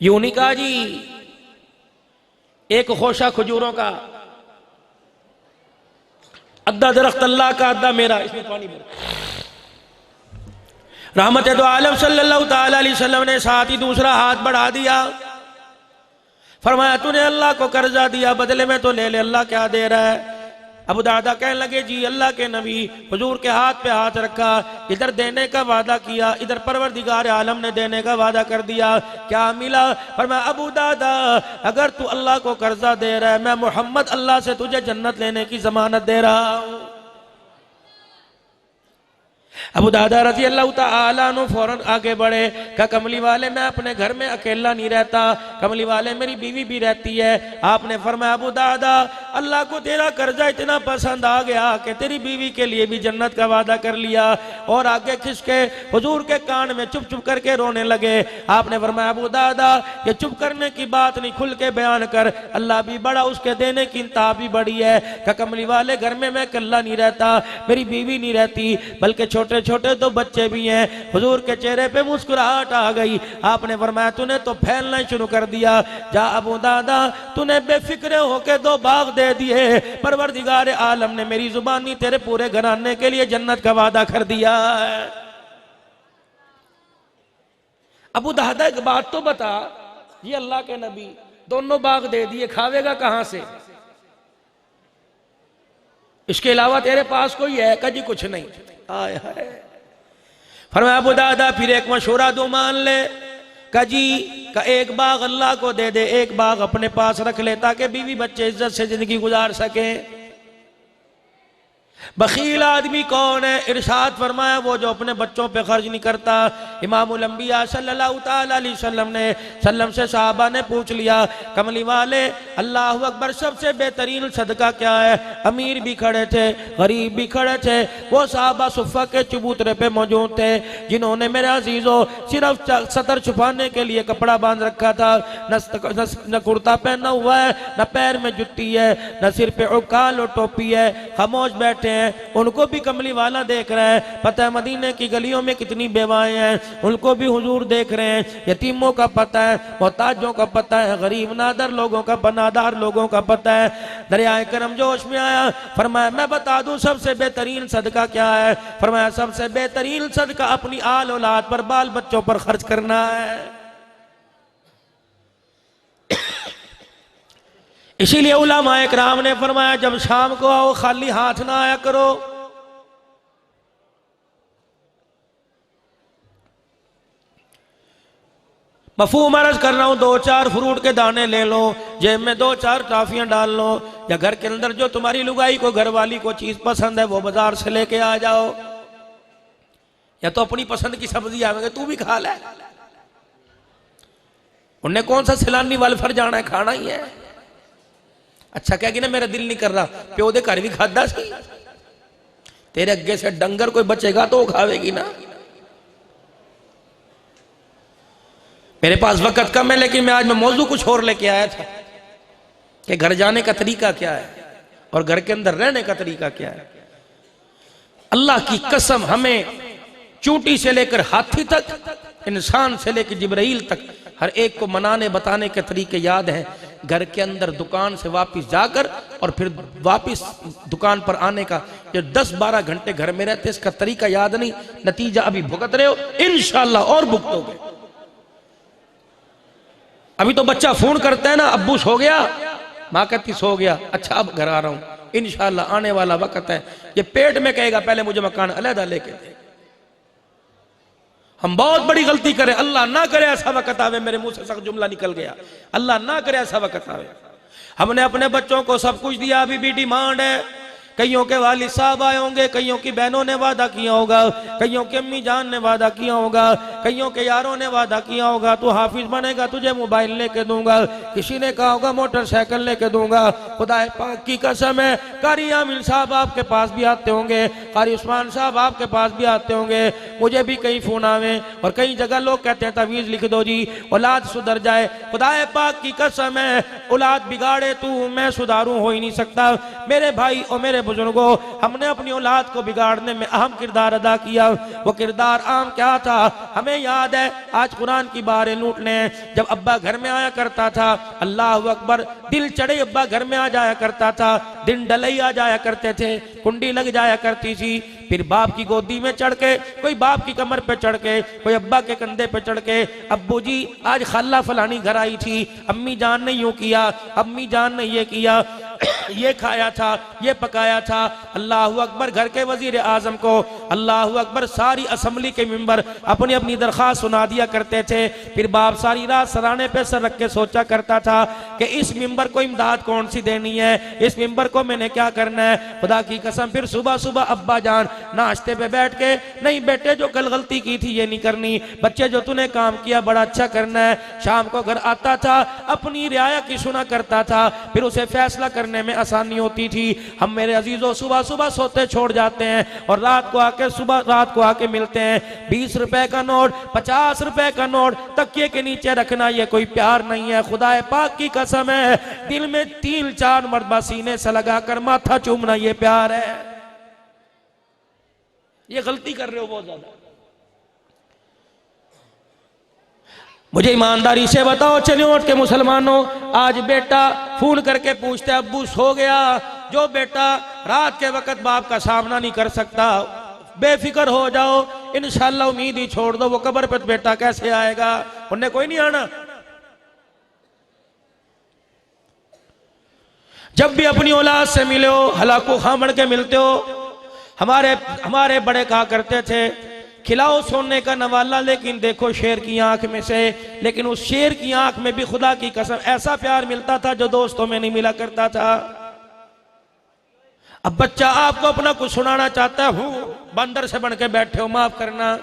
A: यूं नहीं कहा जी एक खोशा खजूरों का, अद्धा दरख्त अल्लाह का, अद्धा मेरा, इसमें पानी भर। रहमत दो आलम सल्लल्लाहु ताला अलैहि वसल्लम ने साथ ही दूसरा हाथ बढ़ा दिया, फरमाया तूने अल्लाह को कर्जा दिया, बदले में तो ले ले, अल्लाह क्या दे रहा है। अबू दादा कहने लगे जी अल्लाह के नबी, हुजूर के हाथ पे हाथ रखा, इधर देने का वादा किया, इधर परवरदिगार आलम ने देने का वादा कर दिया, क्या मिला। फरमाया अबू दादा अगर तू अल्लाह को कर्जा दे रहा है, मैं मोहम्मद अल्लाह से तुझे जन्नत लेने की जमानत दे रहा हूं। अबू दादा रजी अल्लाह ताला अन्हु फौरन आगे बढ़े, कहा कमली वाले मैं अपने घर में अकेला नहीं रहता, कमली वाले मेरी बीवी भी रहती है। आपने फरमाया अबू दादा अल्लाह को तेरा कर्जा इतना पसंद आ गया कि तेरी बीवी के लिए भी जन्नत का वादा कर लिया। और आगे खिसके हुजूर के कान में चुप चुप करके रोने लगे। आपने फरमाया अबू दादा ये चुप करने की बात नहीं, खुल के बयान कर, अल्लाह भी बड़ा, उसके देने की इंतहा भी बड़ी है। कहा कमली वाले घर में मैं अकेला नहीं रहता, मेरी बीवी नहीं रहती, बल्कि छोटे छोटे तो बच्चे भी हैं। हुजूर के चेहरे पे मुस्कुराहट आ गई। आपने फरमाया तूने तो फैलना शुरू कर दिया, जा अबू दादा तूने बेफिक्र होके 2 बाग दे दिए, परवरदिगार आलम ने मेरी जुबानी तेरे पूरे घराने के लिए जन्नत का वादा कर दिया है। अबू दादा एक बात तो बता, ये अल्लाह के नबी दोनों बाग दे दिए, खावेगा कहां से? इसके अलावा तेरे पास कोई है? कभी कुछ नहीं। आए हाय। फरमाया अबू दादा फिर एक मशवरा दो, मान ले। कजी का एक बाग अल्लाह को दे दे, एक बाग अपने पास रख ले, ताकि बीवी बच्चे इज्जत से जिंदगी गुजार सके। बखील आदमी कौन है? इरशाद फरमाया वो जो अपने बच्चों पे खर्च नहीं करता। इमामुल अंबिया सल्लल्लाहु ताला अलैहि वसल्लम से साहबा ने पूछ लिया, कमली वाले अल्लाह अकबर सबसे बेहतरीन सदका क्या है? अमीर भी खड़े थे, गरीब भी खड़े थे, वो साहबा सुफ़ा के चबूतरे पे मौजूद थे जिन्होंने मेरे अजीजों सिर्फ सतर छुपाने के लिए कपड़ा बांध रखा था, न कुर्ता पहना हुआ है, न पैर में जुत्ती है, न सिर पे उकाल और टोपी है, खामोश बैठे हैं। उनको भी कमली वाला देख रहा है। पता है मदीने की गलियों में कितनी बेवाएं हैं, उनको भी हुजूर देख रहे हैं। यतीमों का पता है, मोहताजों का पता है, गरीब नादर लोगों का, बनादार लोगों का पता है। दरियाए करम जोश में आया, फरमाया मैं बता दूं सबसे बेहतरीन सदका क्या है? फरमाया सबसे बेहतरीन सदका अपनी आल औलाद पर, बाल बच्चों पर खर्च करना है। इसीलिए उलमाए किराम ने फरमाया जब शाम को आओ खाली हाथ ना आया करो। मफहूम अर्ज कर रहा हूं, 2-4 फ्रूट के दाने ले लो, जेब में 2-4 टॉफियां डाल लो, या घर के अंदर जो तुम्हारी लुगाई को, घर वाली को चीज पसंद है वो बाजार से लेके आ जाओ, या तो अपनी पसंद की सब्जी आवेंगे तू भी खा ले। उन्हें कौन सा सिलानी वाल फर जाना है, खाना ही है। अच्छा कहेगी ना मेरा दिल नहीं कर रहा, प्यो दे घर भी खादा सी, तेरे अगे से डंगर कोई बचेगा तो वो खावेगी ना। मेरे पास वक्त कम है, लेकिन मैं आज मौजू कुछ और लेके आया था कि घर जाने का तरीका क्या है और घर के अंदर रहने का तरीका क्या है। अल्लाह की कसम हमें चूंटी से लेकर हाथी तक, इंसान से लेकर जिब्राइल तक, हर एक को मनाने बताने के तरीके याद हैं। घर के अंदर दुकान से वापस जाकर और फिर वापस दुकान पर आने का, जो 10-12 घंटे घर में रहते इसका तरीका याद नहीं, नतीजा अभी भुगत रहे हो, इंशाअल्लाह और भुगतोगे। अभी तो बच्चा फोन करता है ना, अब्बू सो गया, माँ कहती सो गया, अच्छा अब घर आ रहा हूं, इंशाअल्लाह आने वाला वक्त है। ये पेट में कहेगा पहले मुझे मकान अलहदा लेके दे। हम बहुत बड़ी गलती करें, अल्लाह ना करे ऐसा वक्त आवे, मेरे मुंह से सख्त जुमला निकल गया, अल्लाह ना करे ऐसा वक्त आवे। हमने अपने बच्चों को सब कुछ दिया, अभी भी डिमांड है। कईयों के वालिद साहब आए होंगे, कईयों की बहनों ने वादा किया होगा, कईयों की अम्मी जान ने वादा किया होगा, कईयों के यारों ने वादा किया होगा तू हाफिज बनेगा तुझे मोबाइल लेके दूंगा, किसी ने कहा होगा मोटरसाइकिल लेके दूंगा। खुदा पाक की कसम है, कारी आमिर साहब आपके पास भी आते होंगे, कारी उस्मान साहब आपके पास भी आते होंगे, मुझे भी कई फोन आवे और कई जगह लोग कहते हैं तवीज लिख दो जी औलाद सुधर जाए। खुदा पाक की कसम है, औलाद बिगाड़े तू मैं सुधारू हो ही नहीं सकता। मेरे भाई और मेरे बुजुर्गों, हमने अपनी औलाद को बिगाड़ने में अहम किरदार अदा किया। वो किरदार आम क्या था हमें याद है। आज कुरान की बारें लूटने, जब अब्बा घर में आया करता था, अल्लाह अकबर, दिल चढ़े अब्बा घर में आ जाया करता था, दिन डलई आ जाया करते थे, कुंडी लग जाया करती थी, फिर बाप की गोदी में चढ़ के, कोई बाप की कमर पे चढ़ के, कोई अब्बा के कंधे पे चढ़ के, अब्बू जी आज खाला फलानी घर आई थी, अम्मी जान ने यूं किया, अम्मी जान ने ये किया, ये खाया था, ये पकाया था। अल्लाह अकबर, घर के वजीर आजम को अल्लाह अकबर सारी असम्बली के मेंबर अपनी अपनी दरख्वास्त सुना दिया करते थे। फिर बाप सारी रात सराहने पे सर रख के सोचा करता था कि इस मेंबर को इमदाद कौन सी देनी है, इस मेंबर को मैंने क्या करना है। खुदा की कसम फिर सुबह सुबह अब्बा जान नाश्ते पे बैठ के, नहीं बेटे जो कल गलती की थी ये नहीं करनी, बच्चे जो तूने काम किया बड़ा अच्छा करना है। शाम को घर आता था, अपनी रियाया की सुना करता था, फिर उसे फैसला करने में आसानी होती थी। हम मेरे अजीजों सुबह सुबह सोते छोड़ जाते हैं और रात को आके मिलते हैं। 20 रुपए का नोट, 50 रुपए का नोट तकिए के नीचे रखना ये कोई प्यार नहीं है। खुदा पाक की कसम है, दिल में 3-4 मरतबा सीने से लगाकर माथा चूमना ये प्यार है। ये गलती कर रहे हो बहुत ज्यादा। मुझे ईमानदारी से बताओ, चलिए उठ के मुसलमानों, आज बेटा फोन करके पूछते अब्बू सो गया। जो बेटा रात के वक्त बाप का सामना नहीं कर सकता, बेफिक्र हो जाओ, इंशाल्लाह उम्मीद ही छोड़ दो, वो कब्र पे बेटा कैसे आएगा, उन्हें कोई नहीं आना। जब भी अपनी औलाद से मिले हो, हलाको खामड़ के मिलते हो, हमारे बड़े कहा करते थे, खिलाओ सोने का नवाला लेकिन देखो शेर की आंख में से। लेकिन उस शेर की आंख में भी खुदा की कसम ऐसा प्यार मिलता था जो दोस्तों में नहीं मिला करता था। अब बच्चा आपको अपना कुछ सुनाना चाहता हूं, बंदर से बन के बैठे हो, माफ करना,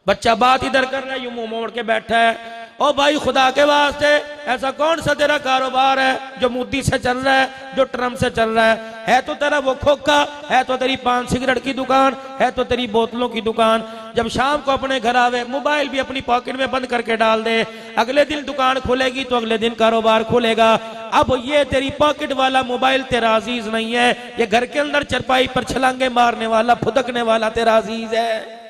A: बच्चा बात इधर कर रहा है, यूं मुंह मोड़ के बैठा है। ओ भाई खुदा के वास्ते, ऐसा कौन सा तेरा कारोबार है जो मुद्दी से चल रहा है, जो ट्रम से चल रहा है तो तेरा वो खोखा, है तो तेरी पान सिगरेट की दुकान, है तो तेरी बोतलों की दुकान। जब शाम को अपने घर आवे, मोबाइल भी अपनी पॉकेट में बंद करके डाल दे, अगले दिन दुकान खुलेगी तो अगले दिन कारोबार खुलेगा। अब ये तेरी पॉकेट वाला मोबाइल तेरा अजीज नहीं है, ये घर के अंदर चरपाई पर छलांगे मारने वाला, फुदकने वाला तेरा अजीज है।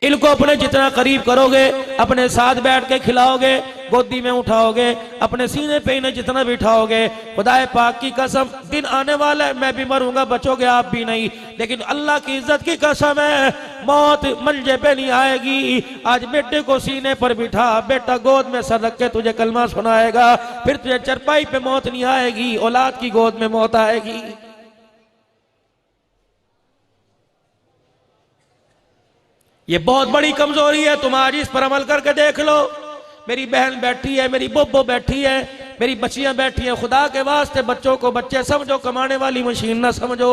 A: इनको अपने जितना करीब करोगे, अपने साथ बैठ के खिलाओगे, गोदी में उठाओगे, अपने सीने पे इन्हें जितना बिठाओगे, खुदाए पाक की कसम दिन आने वाला है, मैं भी मरूंगा, बचोगे आप भी नहीं, लेकिन अल्लाह की इज्जत की कसम है, मौत मंजे पे नहीं आएगी। आज बेटे को सीने पर बिठा, बेटा गोद में सर रख के तुझे कलमा सुनाएगा, फिर तुझे चरपाई पे मौत नहीं आएगी, औलाद की गोद में मौत आएगी। ये बहुत बड़ी कमजोरी है तुम्हारी, इस पर अमल करके देख लो। मेरी बहन बैठी है, मेरी बोबो बैठी है, मेरी बच्चियां बैठी हैं, खुदा के वास्ते बच्चों को बच्चे समझो, कमाने वाली मशीन ना समझो।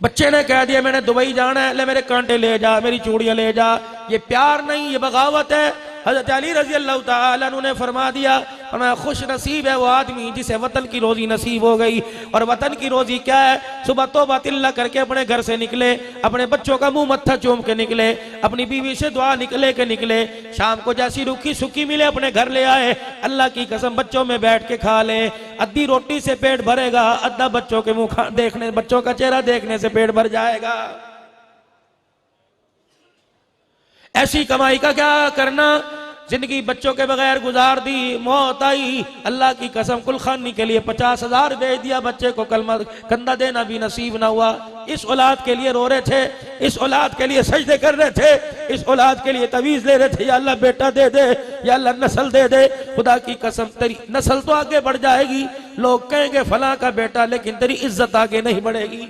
A: बच्चे ने कह दिया मैंने दुबई जाना है, ले मेरे कांटे ले जा, मेरी चूड़ियां ले जा, ये प्यार नहीं, ये बगावत है। हज़रत अली रज़ी अल्लाह तआला अन्हु ने फरमा दिया, फरमाया खुश नसीब है वो आदमी जिसे वतन की रोजी नसीब हो गई। और वतन की रोजी क्या है? सुबह तौबा तिल्ला करके अपने घर से निकले, अपने बच्चों का मुंह मत्था चूम के निकले, अपनी बीवी से दुआ निकले, शाम को जैसी रूखी सूखी मिले अपने घर ले आए। अल्लाह की कसम बच्चों में बैठ के खा ले, अद्धी रोटी से पेट भरेगा, अद्धा बच्चों के मुंह देखने, बच्चों का चेहरा देखने से पेट भर जाएगा। ऐसी कमाई का क्या करना, जिंदगी बच्चों के बगैर गुजार दी, मौत आई, अल्लाह की कसम कुलखानी के लिए 50,000 भेज दिया, बच्चे को कलमा कंधा देना भी नसीब ना हुआ। इस औलाद के लिए रो रहे थे, इस औलाद के लिए सजदे कर रहे थे, इस औलाद के लिए तवीज ले रहे थे, या अल्लाह बेटा दे दे, या अल्लाह नस्ल दे दे। खुदा की कसम तेरी नस्ल तो आगे बढ़ जाएगी, लोग कहेंगे फलां का बेटा, लेकिन तेरी इज्जत आगे नहीं बढ़ेगी।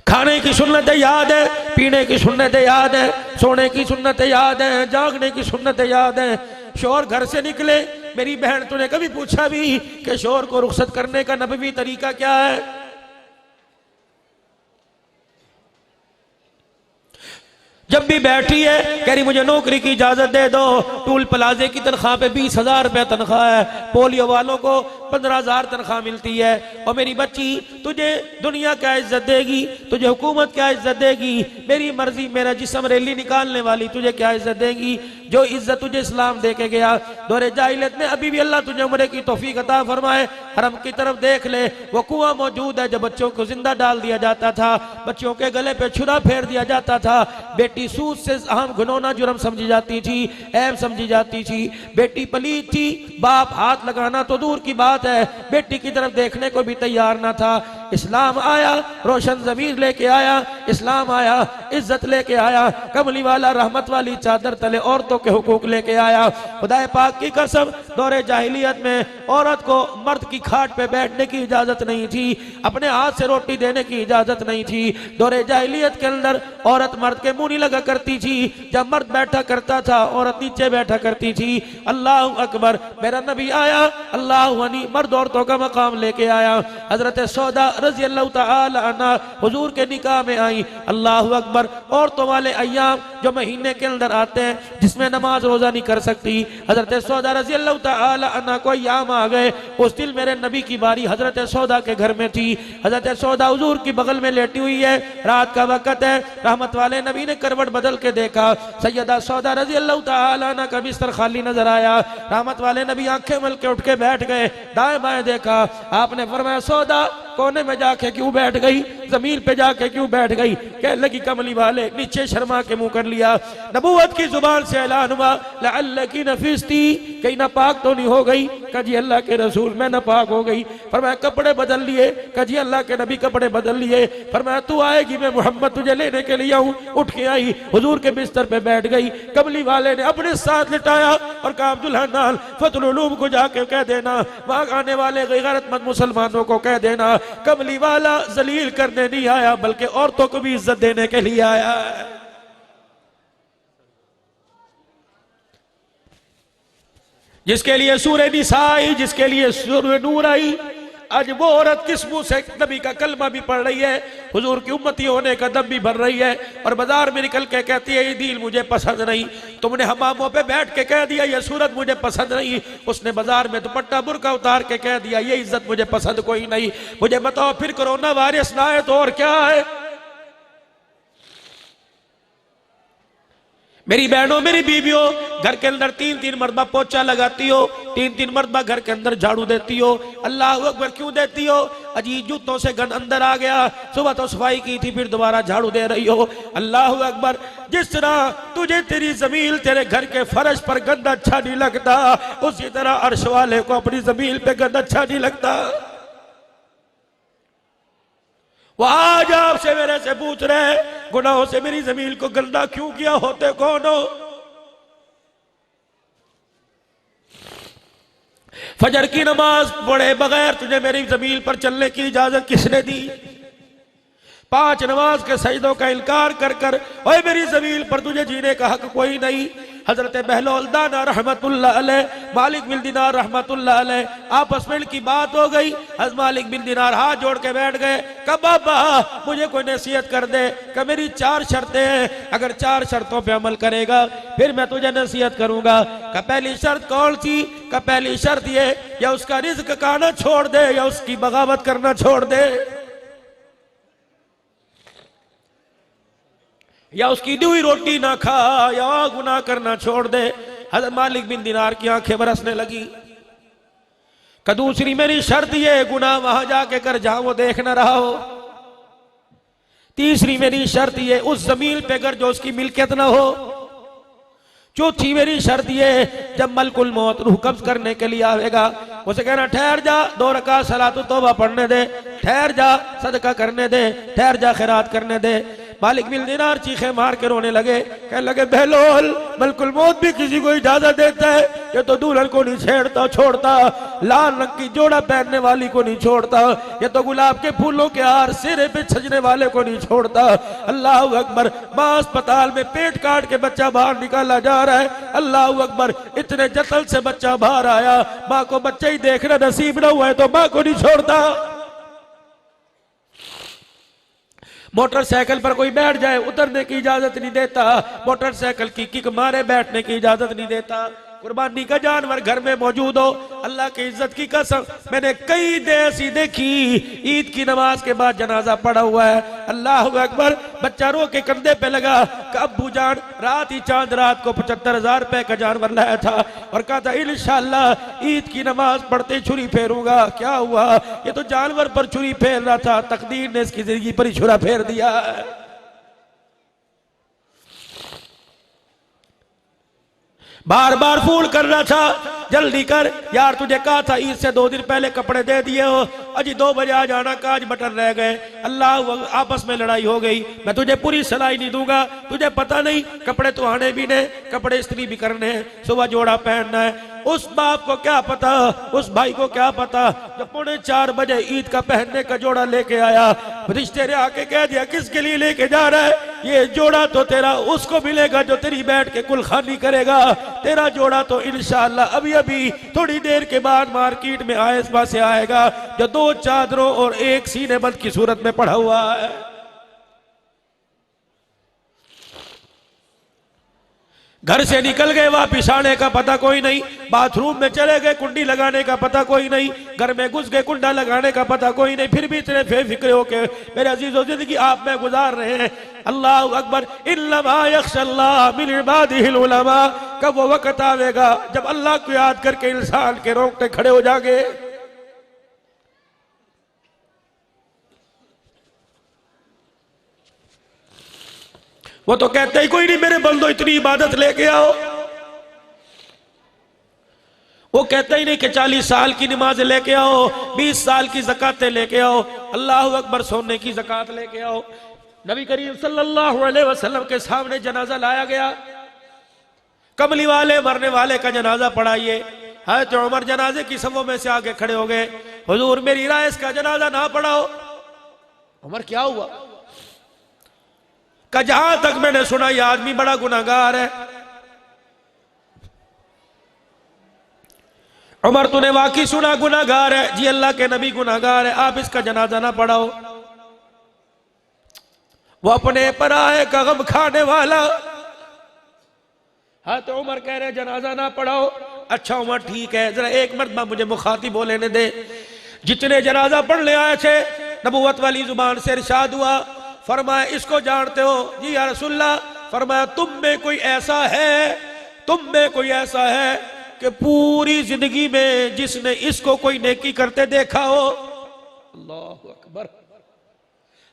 A: खाने की सुन्नतें याद है, पीने की सुन्नतें याद है, सोने की सुन्नतें याद है, जागने की सुन्नतें याद है। शोर घर से निकले, मेरी बहन तूने कभी पूछा भी कि शोर को रुखसत करने का नबवी तरीका क्या है? जब भी बैठी है कह रही मुझे नौकरी की इजाजत दे दो। टूल प्लाजे की तनख्वाह पे 20,000 रुपया तनख्वाह है, पोलियो वालों को 15,000 तनख्वाह मिलती है। और मेरी बच्ची तुझे दुनिया क्या इज्जत देगी, तुझे हुकूमत क्या इज्जत देगी, मेरी मर्जी मेरा जिस्म रैली निकालने वाली तुझे क्या इज्जत देगी। जो इज्जत तुझे इस्लाम दे के गया दौरे जाहिलियत में, अभी भी अल्लाह तुझे उम्र की तौफीक अता फरमाए। हरम की तरफ देख ले, वो कुआं मौजूद है, जब बच्चों को जिंदा डाल दिया जाता था, बच्चों के गले पे छुरा फेर दिया जाता था। बेटी सूद से अहम घिनौना जुर्म समझी जाती थी, ऐब समझी जाती थी। बेटी पलीद थी, बाप हाथ लगाना तो दूर की बात है, बेटी की तरफ देखने को भी तैयार ना था। इस्लाम आया, रोशन ज़मीर लेके आया, इस्लाम आया, इज्जत लेके आया, कमली वाला रहमत वाली चादर तले औरतों के हुकूक लेके आया। खुदाए पाक की कसम, दौरे जाहिलियत में औरत को मर्द की खाट पे बैठने की इजाजत नहीं थी, अपने हाथ से रोटी देने की इजाजत नहीं थी। दौरे जाहिलियत के अंदर औरत मर्द के मुंह नहीं लगा करती थी, जब मर्द बैठा करता था औरत नीचे बैठा करती थी। अल्लाह अकबर, मेरा नबी आया, अल्लाह वनी मर्द औरतों का मकाम लेके आया। हजरत सौदा रज़ी अल्लाह तआला अन्हा हुजूर के निकाह में आई। अल्लाह अकबर, औरतों वाले अय्याम जो महीने के अंदर आते हैं जिसमें नमाज रोजा नहीं कर सकती, हजरत सौदा रज़ी अल्लाह तआला अन्हा को अय्याम आ गए। उस दिन मेरे नबी की बारी हजरत सौदा के घर में थी। हजरत सौदा हुजूर की बगल में लेटी हुई है, रात का वक्त है। रहमत वाले नबी ने करवट बदल के देखा, सैयदा सौदा रज़ी अल्लाह तआला अन्हा का बिस्तर खाली नजर आया। रहमत वाले नबी आंखें मल के उठ के बैठ गए, दाएं बाएं देखा। आपने फरमाया सौदा कोने में जाके क्यों बैठ गई, जमीन पे जाके क्यों बैठ गई। कह लगी कमली वाले, नीचे शर्मा के मुंह कर लिया। नबूवत की जुबान से ऐलान हुआ, लअल्लकी नफिस्ती, कहीं नापाक तो नहीं हो गई। कजी अल्लाह के रसूल मैं नापाक हो गई। फरमाया कपड़े बदल लिए। कजी अल्लाह के नबी कपड़े बदल लिए। फरमाया तू आएगी, मैं मोहम्मद तुझे लेने के लिए आऊं। उठ के आई, हुजूर के बिस्तर पे बैठ गई। कमली वाले ने अपने साथ लिटाया और कहा अब्दुल्ला नाल फतुल उलूम को जाके कह देना, वहां आने वाले गैरतमंद मुसलमानों को कह देना, कमली वाला जलील करने नहीं आया बल्कि औरतों को भी इज्जत देने के लिए आया है। जिसके लिए सूरह निसा आई, जिसके लिए सूरह नूर आई, आज वो औरत किस मुंह से नबी का कलमा भी पढ़ रही है, हुजूर की उम्मती होने का दम भी भर रही है, और बाजार में निकल के कहती है ये दीन मुझे पसंद नहीं। तुमने हमामों पे बैठ के कह दिया ये सूरत मुझे पसंद नहीं। उसने बाजार में दुपट्टा बुर्का उतार के कह दिया ये इज्जत मुझे पसंद कोई नहीं। मुझे बताओ फिर कोरोना वायरस ना आए तो और क्या है। मेरी बहनों, मेरी बीवियों, घर के अंदर 3-3 मरतबा पोछा लगाती हो, 3-3 मरतबा घर के अंदर झाड़ू देती हो। अल्लाह अकबर क्यों देती हो? अजीब जूतों से गंद अंदर आ गया, सुबह तो सफाई की थी फिर दोबारा झाड़ू दे रही हो। अल्लाह अकबर, जिस तरह तुझे तेरी जमीन तेरे घर के फर्श पर गंद अच्छा नहीं लगता, उसी तरह अर्श वाले को अपनी जमीन पे गंद अच्छा नहीं लगता। वो आज आपसे मेरे से पूछ रहे गुनाहों से मेरी जमीन को गंदा क्यों किया, होते कौन हो? फजर की नमाज पढ़े बगैर तुझे मेरी जमीन पर चलने की इजाजत किसने दी? 5 नमाज के सजदों का इनकार कर कर ओए मेरी जमीन पर तुझे जीने का हक कोई नहीं। हजरत बहलोल दाना रहमतुल्लाह अलैह, मालिक बिन दिनार रहमतुल्लाह अलैह, आपस में की बात हो गई। हज़रत मालिक बिन दिनार हाथ जोड़ के बैठ गए। कहा बाबा मुझे कोई नसीहत कर दे। कहा मेरी 4 शर्तें हैं, अगर 4 शर्तों पे अमल करेगा फिर मैं तुझे नसीहत करूंगा। कहा पहली शर्त कौन सी? कहा पहली शर्त ये, या उसका रिज़्क खाना छोड़ दे या उसकी बगावत करना छोड़ दे, या उसकी दी हुई रोटी ना खा या गुनाह करना छोड़ दे। हज़रत मालिक बिन दिनार की आंखें बरसने लगी। का दूसरी मेरी शर्त ये, गुनाह वहां जाके कर जहां वो देख न रहा हो। तीसरी मेरी शर्त ये, उस जमीन पे कर जो उसकी मिल्कियत ना हो। चौथी मेरी शर्त ये, जब मलकुल मौत रूह कब्ज करने के लिए आएगा उसे कहना ठहर जा 2 रकात सलात तौबा पढ़ने दे, ठहर जा सदका करने दे, ठहर जा खैरात करने दे। मालिक बिन दिनार चीखे मार के रोने लगे, कहने लगे बहलोल मलकुल मौत भी किसी को इजाजत देता है, ये तो दुल्हन को नहीं छेड़ता छोड़ता, लाल रंग की जोड़ा पहनने वाली को नहीं छोड़ता, ये तो गुलाब के फूलों के हार सिरे पे सजने वाले को नहीं छोड़ता। अल्लाह अकबर, मां अस्पताल में पेट काट के बच्चा बाहर निकाला जा रहा है। अल्लाह अकबर, इतने जतन से बच्चा बाहर आया, माँ को बच्चा ही देखना नसीब न हुआ है तो माँ को नहीं छोड़ता। मोटरसाइकिल पर कोई बैठ जाए उतरने की इजाजत नहीं देता, मोटरसाइकिल की किक मारे बैठने की इजाजत नहीं देता। कुर्बानी का जानवर घर में मौजूद हो, अल्लाह की इज्जत की कसम मैंने कई देर ऐसी देखी, ईद की नमाज के बाद जनाजा पड़ा हुआ है, अल्लाह अकबर, बच्चा रो के कंधे पे लगा कि अब्बू जान रात ही चांद रात को 75,000 रुपए का जानवर लाया था और कहा था इंशाअल्लाह ईद की नमाज पढ़ते छुरी फेरूंगा। क्या हुआ, ये तो जानवर पर छुरी फेर रहा था, तकदीर ने इसकी जिंदगी पर ही छुरा फेर दिया। बार बार फोन कर रहा था, जल्दी कर यार, तुझे कहा था ईद से 2 दिन पहले कपड़े दे दिए हो, अजी 2 बजे आ जाना, काज बटन रह गए, अल्लाह आपस में लड़ाई हो गई, मैं तुझे पूरी सलाई नहीं दूंगा, तुझे पता नहीं कपड़े तो आने भी ने, कपड़े इस्त्री भी करने हैं, सुबह जोड़ा पहनना है। उस बाप को क्या पता, उस भाई को क्या पता, जब 3:45 बजे ईद का पहनने का जोड़ा लेके आया, रिश्ते ने आके कह दिया किसके लिए लेके जा रहा है, ये जोड़ा तो तेरा उसको मिलेगा जो तेरी बैठ के कुलखानी करेगा, तेरा जोड़ा तो इंशाअल्लाह अभी अभी थोड़ी देर के बाद मार्केट में आसपास से आएगा, जो 2 चादरों और 1 सीने बंद की सूरत में पड़ा हुआ है। घर से निकल गए, वापिस आने का पता कोई नहीं, बाथरूम में चले गए, कुंडी लगाने का पता कोई नहीं, घर में घुस गए, कुंडा लगाने का पता कोई नहीं, फिर भी इतने बेफिक्र होके मेरे अजीजों जिंदगी आप में गुजार रहे हैं। अल्लाह अकबर, इन्नमा यख्शल्लाह मिन इबादिहिल उलमा, कब वो वक्त आवेगा जब अल्लाह को याद करके इंसान के रोंगटे खड़े हो जाएंगे। वो तो कहते ही कोई नहीं मेरे बंदो इतनी इबादत लेके आओ, वो कहते ही नहीं कि 40 साल की नमाज लेके आओ, 20 साल की ज़कातें लेके आओ, अल्लाह अकबर सोने की ज़कात लेके आओ। नबी करीम सल्लल्लाहु अलैहि वसल्लम के सामने जनाजा लाया गया, कमली वाले मरने वाले का जनाजा पढ़ाइए, है तो उमर जनाजे की सबों में से आगे खड़े हो गए, हुजूर मेरी राय इसका जनाजा ना पढ़ाओ। उमर क्या हुआ, का जहां तक मैंने सुना यह आदमी बड़ा गुनाहगार है। उमर तूने वाकई सुना गुनाहगार है? जी अल्लाह के नबी गुनाहगार है, आप इसका जनाजा ना पढ़ाओ। वो अपने पराये का गम खाने वाला, हाँ तो उमर कह रहे जनाजा ना पढ़ाओ। अच्छा उमर ठीक है, जरा एक मर्तबा मुझे मुखातिब हो लेने दे। जितने जनाजा पढ़ने आए थे नबूवत वाली जुबान से इरशाद हुआ, फरमाया इसको जानते हो? जी या रसूलल्लाह। फरमाया तुम में कोई ऐसा है, तुम में कोई ऐसा है कि पूरी जिंदगी में जिसने इसको कोई नेकी करते देखा हो? अल्लाहु अकबर।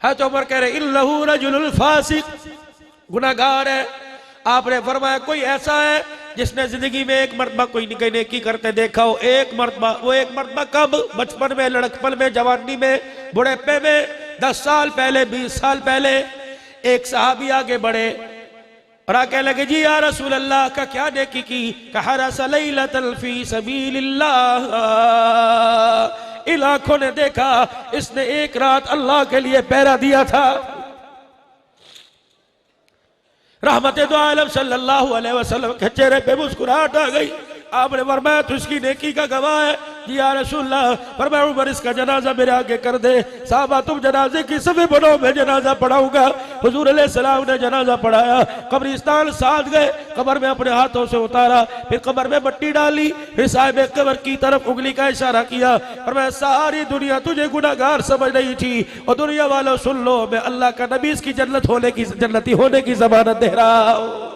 A: है तो उमर कह रहे इन्नहु रजुलुल फासिक, गुनाहगार है। आपने फरमाया कोई ऐसा है जिसने जिंदगी में एक मर्तबा कोई नेकी करते देखा हो? एक मर्तबा। वो एक मर्तबा कब? बचपन में, लड़कपन में, जवानी में, बुढ़ेपे में, 10 साल पहले, 20 साल पहले। एक सहाबी आगे बढ़े और आके लगे जी या रसूल अल्लाह का क्या नेकी की? कहा रसलैलतल फी सबीलिल्लाह, इन आंखों ने देखा इसने एक रात अल्लाह के लिए पहरा दिया था। रहमत दो आलम सल्लल्लाहु अलैहि वसल्लम के चेहरे पे मुस्कुराहट आ गई। आपने फरमाया तो इसकी नेकी का गवाह है? जी या रसूलल्लाह। फरमाया उमर इसका जनाजा मेरे आगे कर दे। साहबा तुम जनाजे की सभी बनो, मैं जनाजा पढ़ाऊंगा। हुजूर अलैहिस्सलाम ने जनाजा पढ़ाया, कब्रिस्तान साथ गए, कब्र में अपने हाथों से उतारा, फिर कब्र में मट्टी डाली, फिर साहिब कब्र की तरफ उंगली का इशारा किया। फरमाया सारी दुनिया तुझे गुनाहगार समझ रही थी, और दुनिया वालों सुन लो, मैं अल्लाह का नबी इसकी जन्नती होने की जमानत दे रहा हूं।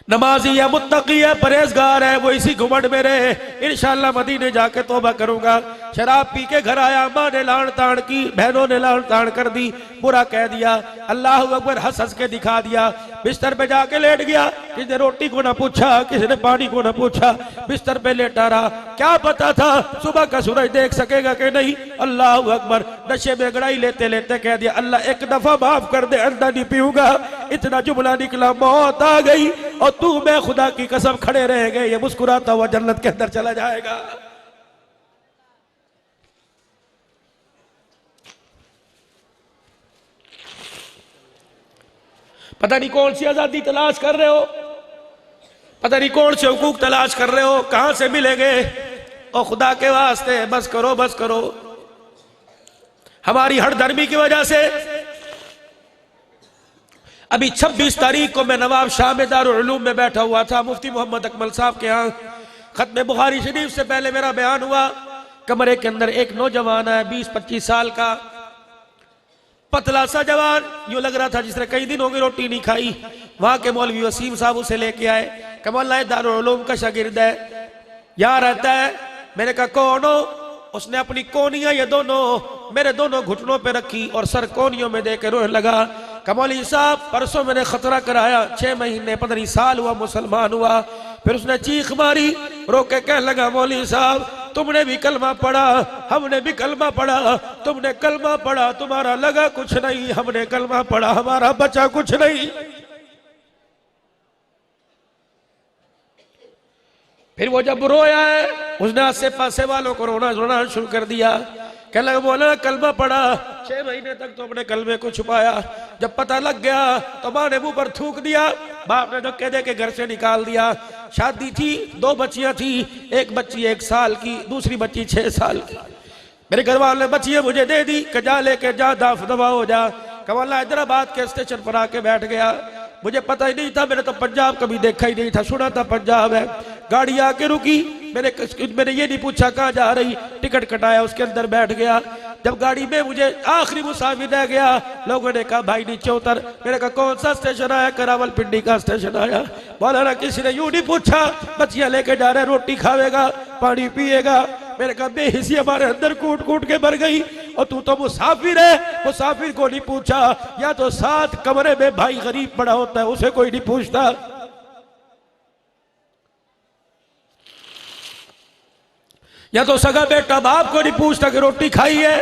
A: नमाजी है, मुत्तकी है, परहेजगार है, वो इसी घुमंड में रहे। इंशाअल्लाह मदीने जाके तौबा करूंगा। शराब पी के घर आया, माँ ने लान तान की, बहनों ने लान तान कर दी, बुरा कह दिया, अल्लाह अकबर हंस हंस के दिखा दिया। बिस्तर पे जाके लेट गया, किसी ने रोटी को ना पूछा, किसी ने पानी को ना पूछा, बिस्तर पे लेटा रहा। क्या पता था सुबह का सूरज देख सकेगा कि नहीं? अल्लाह अकबर। नशे में गड़ाई लेते लेते कह दिया अल्लाह एक दफा माफ कर दे, अंडा नहीं पीऊंगा। इतना जुमला निकला, मौत आ गई, और तू मैं खुदा की कसम खड़े रह गए, ये मुस्कुराता हुआ जन्नत के अंदर चला जाएगा। पता नहीं कौन सी आजादी तलाश कर रहे हो, पता नहीं कौन से हुकूक तलाश कर रहे हो, कहां से मिलेंगे? और खुदा के वास्ते बस करो, बस करो। हमारी हरदर्मी की वजह से अभी 26 तारीख को मैं नवाब शाह में दारुल उलूम में बैठा हुआ था, मुफ्ती मोहम्मद अकमल साहब के यहाँ खत्म बुखारी शरीफ से पहले मेरा बयान हुआ। कमरे के अंदर एक नौजवान है 20-25 साल का, पतला सा जवान, यूं लग रहा था जिसने कई दिन हो गए रोटी नहीं खाई। वहां के मौलवी वसीम साहब उसे लेके आए, कमल दारुल उलूम का शागिर्द है, यहाँ रहता है। मैंने कहा कौन हो? उसने अपनी कोनियां ये दोनों मेरे दोनों घुटनों पे रखी और सर कोनियों में देकर रोने लगा। कमौली साहब परसों मैंने खतरा कराया, 6 महीने 15 साल हुआ मुसलमान हुआ। फिर उसने चीख मारी, रो के कहने लगा मौली साहब तुमने भी कलमा पढ़ा, हमने भी कलमा पढ़ा, तुमने कलमा पढ़ा तुम्हारा लगा कुछ नहीं, हमने कलमा पढ़ा हमारा बचा कुछ नहीं। फिर वो जब रोया है उसने आसे पासे वालों को रोना शुरू कर दिया। कहने लगा बोला कलमा पढ़ा, 6 महीने तक तो अपने कलमे को छुपाया, जब पता लग गया तो माँ ने मुंह पर थूक दिया, बाप ने धक्के दे के घर से निकाल दिया। शादी थी, 2 बच्चियां थी, एक बच्ची 1 साल की, दूसरी बच्ची 6 साल की। मेरे घर वाले ने बच्चियां मुझे दे दी, जा लेके जा दाफ दवा हो जा। कमला हैदराबाद के स्टेशन पर आके बैठ गया। मुझे पता ही नहीं था, मैंने तो पंजाब कभी देखा ही नहीं था, सुना था पंजाब है। गाड़ी आके रुकी, मैंने ये नहीं पूछा कहाँ जा रही, टिकट कटाया, उसके अंदर बैठ गया। जब गाड़ी में मुझे आखिरी मुसाफिर रह गया, लोगों ने कहा भाई नीचे उतर। मैंने कहा कौन सा स्टेशन आया? करावलपिंडी का स्टेशन आया। बोला ना किसी ने यूं नहीं पूछा, बच्चियां लेके जा रहे, रोटी खावेगा, पानी पिएगा। मैंने कहा बेहिसी हमारे अंदर कूट कूट के भर गई, और तू तो मुसाफिर है, मुसाफिर को नहीं पूछा। या तो साथ कमरे में भाई गरीब पड़ा होता है, उसे कोई नहीं पूछता। या तो सगा बेटा बाप को नहीं पूछता कि रोटी खाई है।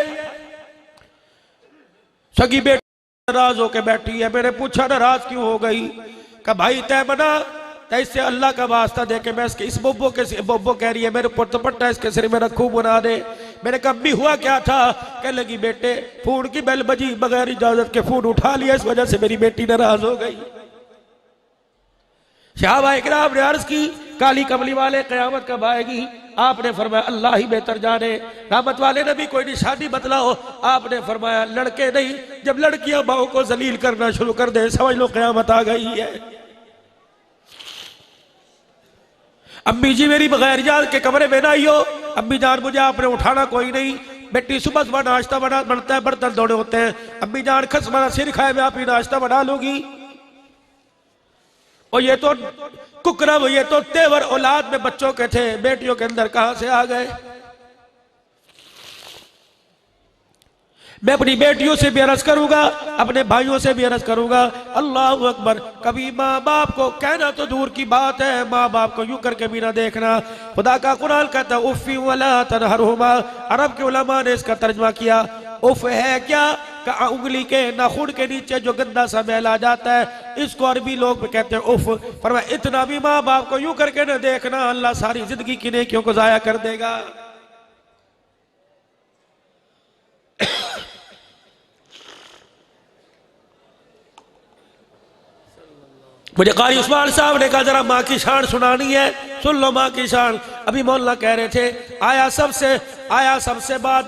A: सगी बेटी नाराज होके बैठी है। मैंने पूछा नाराज क्यों हो गई? कहा भाई तय बना, तैसे अल्लाह का वास्ता दे के मैं इसके इस बोबो कह रही है मेरे ऊपर दुपट्टा इसके सिर में रखूं, बना दे। मैंने कहा अभी हुआ क्या था? कह लगी बेटे फोन की बेल बजी, बगैर इजाजत के फोन उठा लिया, इस वजह से मेरी बेटी नाराज हो गई। सहाबा इकराम ने अर्ज की काली कमली वाले कयामत कब आएगी? आपने फरमाया अल्लाह ही बेहतर जाने। रहमत वाले ने भी कोई निशानी बतलाओ, आपने फरमाया लड़के नहीं, जब लड़कियां बाहों को जलील करना शुरू कर दे समझ लो कयामत आ गई है। अम्मी जी मेरी बगैर इजाजत के कमरे में ना आई हो, अम्मी जान मुझे आपने उठाना कोई नहीं, बेटी सुबह सुबह नाश्ता बनता है, बर्तन धोने होते हैं, अम्मी जान खस बना सिर खाए मैं आप ही नाश्ता बना लूंगी। और ये तो कुकरम, ये तो तेवर औलाद में बच्चों के थे, बेटियों के अंदर कहां से आ गए? मैं अपनी बेटियों से भी अर्ज करूंगा, अपने भाइयों से भी अर्ज करूंगा, अल्लाह अकबर। कभी माँ बाप को कहना तो दूर की बात है, माँ बाप को यूं करके भी ना देखना। खुदा का कुरान कहता है उफ़्फ़ि वला तनहरहुमा। अरब के उलमा ने इसका तर्जमा किया उफ है क्या? का उंगली के नाखून के नीचे जो गंदा सा मैल आ जाता है, इसको अरबी लोग कहते हैं उफ। पर मैं इतना भी माँ बाप को यूं करके न देखना, अल्लाह सारी जिंदगी की नेकियों को जाया कर देगा। मुझे कारी उस्मान साहब ने कहा जरा माँ की शान सुनानी है, सुन लो माँ की शान। अभी मौलाना कह रहे थे आया सबसे बाद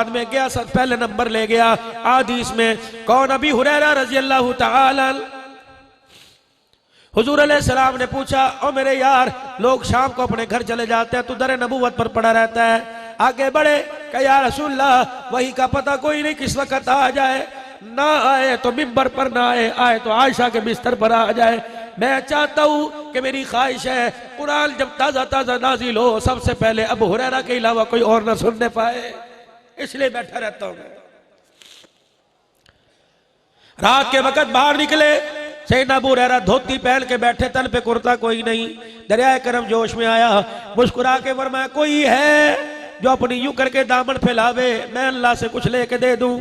A: में गया सब पहले नंबर ले गया हदीस में। कौन? अभी हुरैरा रजी अल्लाह तआला। हुजूर अलैहि सलाम ने पूछा ओ मेरे यार, लोग शाम को अपने घर चले जाते हैं, तू दर नबूवत पर पड़ा रहता है, आगे बढ़े। कहा या रसूलल्लाह वही का पता कोई नहीं किस वक्त आ जाए, ना आए तो मिंबर पर ना आए, आए तो आयशा के बिस्तर पर आ जाए। मैं चाहता हूं कि मेरी ख्वाहिश है कुरान जब ताजा ताजा नाजिल हो सबसे पहले अबू हुरैरा के अलावा कोई और ना सुनने पाए, इसलिए बैठा रहता हूं। रात के वक्त बाहर निकले, सैयदना अबू हुरैरा धोती पहन के बैठे, तन पे कुर्ता कोई नहीं। दरियाए करम जोश में आया, मुस्कुरा के फरमाया कोई है जो अपनी यूं करके दामन फैलावे, मैं अल्लाह से कुछ लेके दे दूं।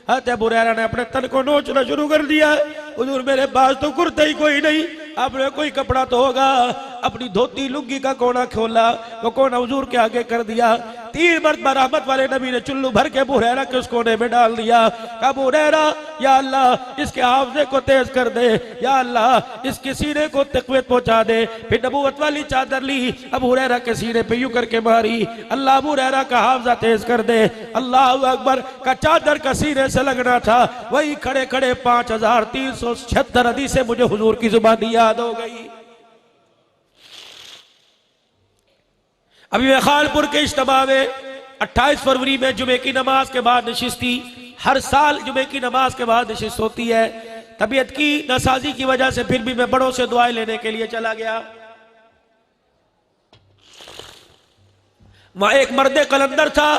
A: हज़रत अबू हुरैरा ने अपने तन को नोचना शुरू कर दिया। हुजूर मेरे पास तो कुर्ता ही कोई नहीं, आपने कोई कपड़ा तो होगा। अपनी धोती लुंगी का कोना खोला, वो कोना हुजूर के आगे कर दिया। 3 मरतबा रहमत वाले नबी ने चुल्लू भर के अबू हुरैरा के उस कोने में डाल दिया। अबू हुरैरा या अल्लाह इसके हाफजे को तेज कर दे, या अल्लाह इसके सीने को तकवीत पहुंचा दे। फिर नबूवत वाली चादर ली, अबू हुरैरा के सीने पे यूं करके मारी, अल्लाह अबू हुरैरा का हाफजा तेज कर दे। अल्लाह अकबर का चादर का सीने से लगना था, वही खड़े खड़े 5376 हदीसें मुझे हुजूर की जुबानी याद हो गई। अभी मैं खानपुर के इज्तिमा में 28 फरवरी में जुमे की नमाज के बाद नशिस्त थी। हर साल जुमे की नमाज के बाद नशिस्त होती है। तबीयत की नासाजी की वजह से फिर भी मैं बड़ों से दुआएं लेने के लिए चला गया। वहां एक मर्द कलंदर था,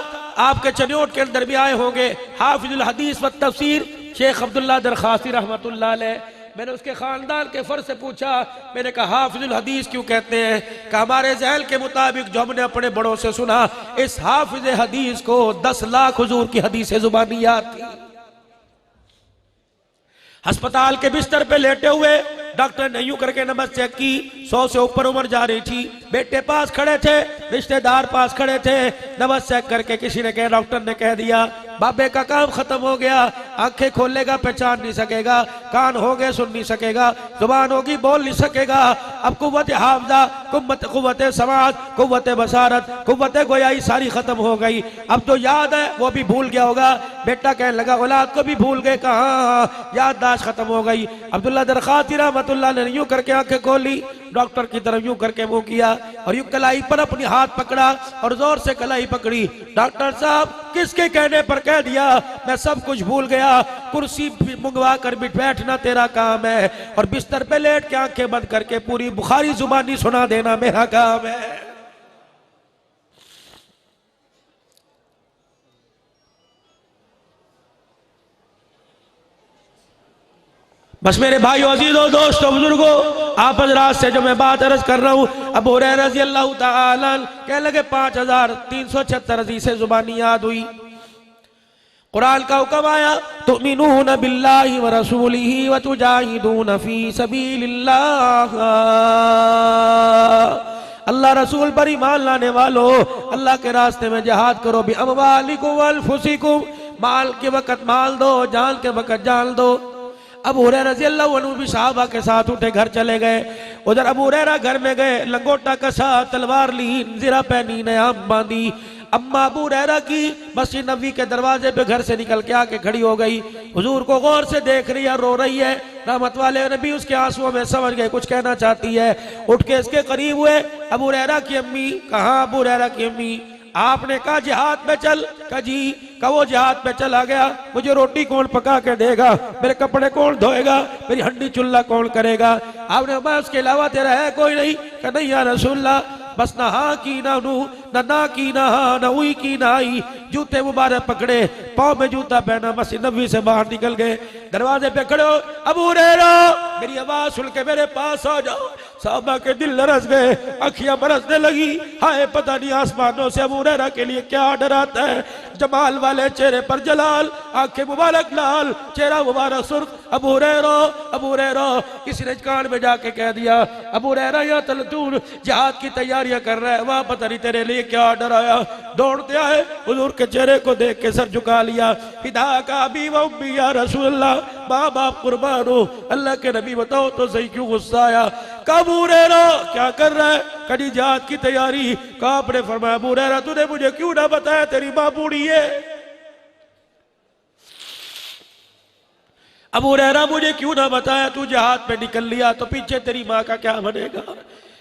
A: आपके चन्योट के अंदर भी आए होंगे, हाफिजुल हदीस व तफसीर शेख अब्दुल्ला दरखास्ती रहमतुल्लाह अलैह। मैंने उसके खानदान के फर्ज से पूछा, मैंने कहा हाफिजुल हदीस क्यों कहते हैं? कि हमारे ज़हन के मुताबिक जो हमने अपने बड़ों से सुना, इस हाफिज हदीस को 10 लाख हुजूर की हदीसें जुबानी याद थी। अस्पताल के बिस्तर पे लेटे हुए डॉक्टर ने यूं करके नब्ज चेक की, 100 से ऊपर उम्र जा रही थी। बेटे पास खड़े थे, रिश्तेदार पास खड़े थे। नब्ज चेक करके किसी ने कहा, डॉक्टर ने कह दिया बाबे का काम खत्म हो गया। आंखें खोलेगा पहचान नहीं सकेगा, कान हो गए सुन नहीं सकेगा, जुबान होगी बोल नहीं सकेगा। अब कुव्वत हाफजा, कुव्वत समाज, कुव्वत बसारत, कुव्वत गोयाई सारी खत्म हो गई। अब तो याद है वो भी भूल गया होगा। बेटा कहने लगा औलाद को भी भूल गए, कहा याददाश्त खत्म हो गई। अब्दुल्ला दरखास्ती रहमतुल्लाह ने यूं करके आंखें खोली, डॉक्टर की तरफ यूं करके मुंह किया और यूं कलाई पर अपनी हाथ पकड़ा और जोर से कलाई पकड़ी। डॉक्टर साहब किसके कहने पर कह दिया? मैं सब कुछ भूल गया, कुर्सी मंगवा कर बैठना तेरा काम है और बिस्तर पे लेट के आंखें बंद करके पूरी बुखारी जुबानी सुना देना मेरा काम है। बस मेरे भाइयों, अजीजों, दोस्तों, बुजुर्गों, आप हजरात से जो मैं बात अर्ज कर रहा हूँ, अबू हुरैरा रज़ी अल्लाह तआला कह लगे 5376 हदीसें जुबानी याद हुई। कुरान का हुक्म आया, तुमिनून बिल्लाहि व रसूलिही व तुजाहिदून फी सबीलिल्लाह। अल्लाह रसूल पर ईमान लाने वालों, अल्लाह के रास्ते में जिहाद करो। भी अमवालिकुम व अनफुसिकुम, माल के वक्त माल दो, जान के वक्त जान दो। अबू हुरैरा रज़ी अल्लाह अन्हु भी सहाबा के साथ उठे, घर चले गए। उधर अबू हुरैरा घर में गए, लंगोटा कसा, तलवार ली, ज़िरा पहनी, नयाब बांधी। अम्मा अबू हुरैरा की मस्जिद नबवी के दरवाजे पे घर से निकल के आके खड़ी हो गई, हुजूर को गौर से देख रही है, रो रही है। रहमत वाले नबी उसके आंसुओं में समझ गए कुछ कहना चाहती है। उठ के इसके करीब हुए, अबू हुरैरा की अम्मी, कहा अबू हुरैरा की अम्मी, आपने कहा जिहाद पे चल, कहा जी, का वो जिहाद पे चला गया, मुझे रोटी कौन पका के देगा, मेरे कपड़े कौन धोएगा, मेरी हंडी चुल्ला कौन करेगा? आपने कहा उसके अलावा तेरा है कोई नहीं? कहा नहीं या रसूलल्लाह, बस ना हाँ की ना नू, ना की ना हाँ, ना हुई की ना आई। जूते मुबारक पकड़े, पाँव में जूता पहना, मस्जिद नबवी से बाहर निकल गए। दरवाजे पे खड़े हो, अबू हुरैरा मेरी आवाज सुन के मेरे पास आ जाओ। साहबा के दिल लरस गए, अखियां बरसने लगी। हाय पता नहीं आसमानों से अबू हुरैरा के लिए क्या ऑर्डर आता है। जमाल वाले चेहरे पर जलाल, आंखें मुबारक लाल, चेहरा मुबारक सुर्ख। अबू हुरैरा, अबू हुरैरा, किसी ने कान में जाके कह दिया, अबू हुरैरा या तू जिहाद की तैयारियां कर रहा है, वहां पता नहीं तेरे लिए क्या ऑर्डर आया। दौड़ते आए, हुजूर के चेहरे को देख के सर झुका लिया। फिदा का अबी व उम्मी या रसूलल्लाह, माँ बाप कुर्बान हो, अल्लाह के नबी बताओ तो सही क्यों गुस्सा आया? अबू हुरैरा क्या कर रहा है? कड़ी जिहाद की तैयारी। कहा आपने फरमाया अबू हुरैरा तूने मुझे क्यों ना बताया, तेरी मां बूढ़ी है। अबू हुरैरा मुझे क्यों ना बताया, तू जिहाद पे निकल लिया तो पीछे तेरी मां का क्या बनेगा?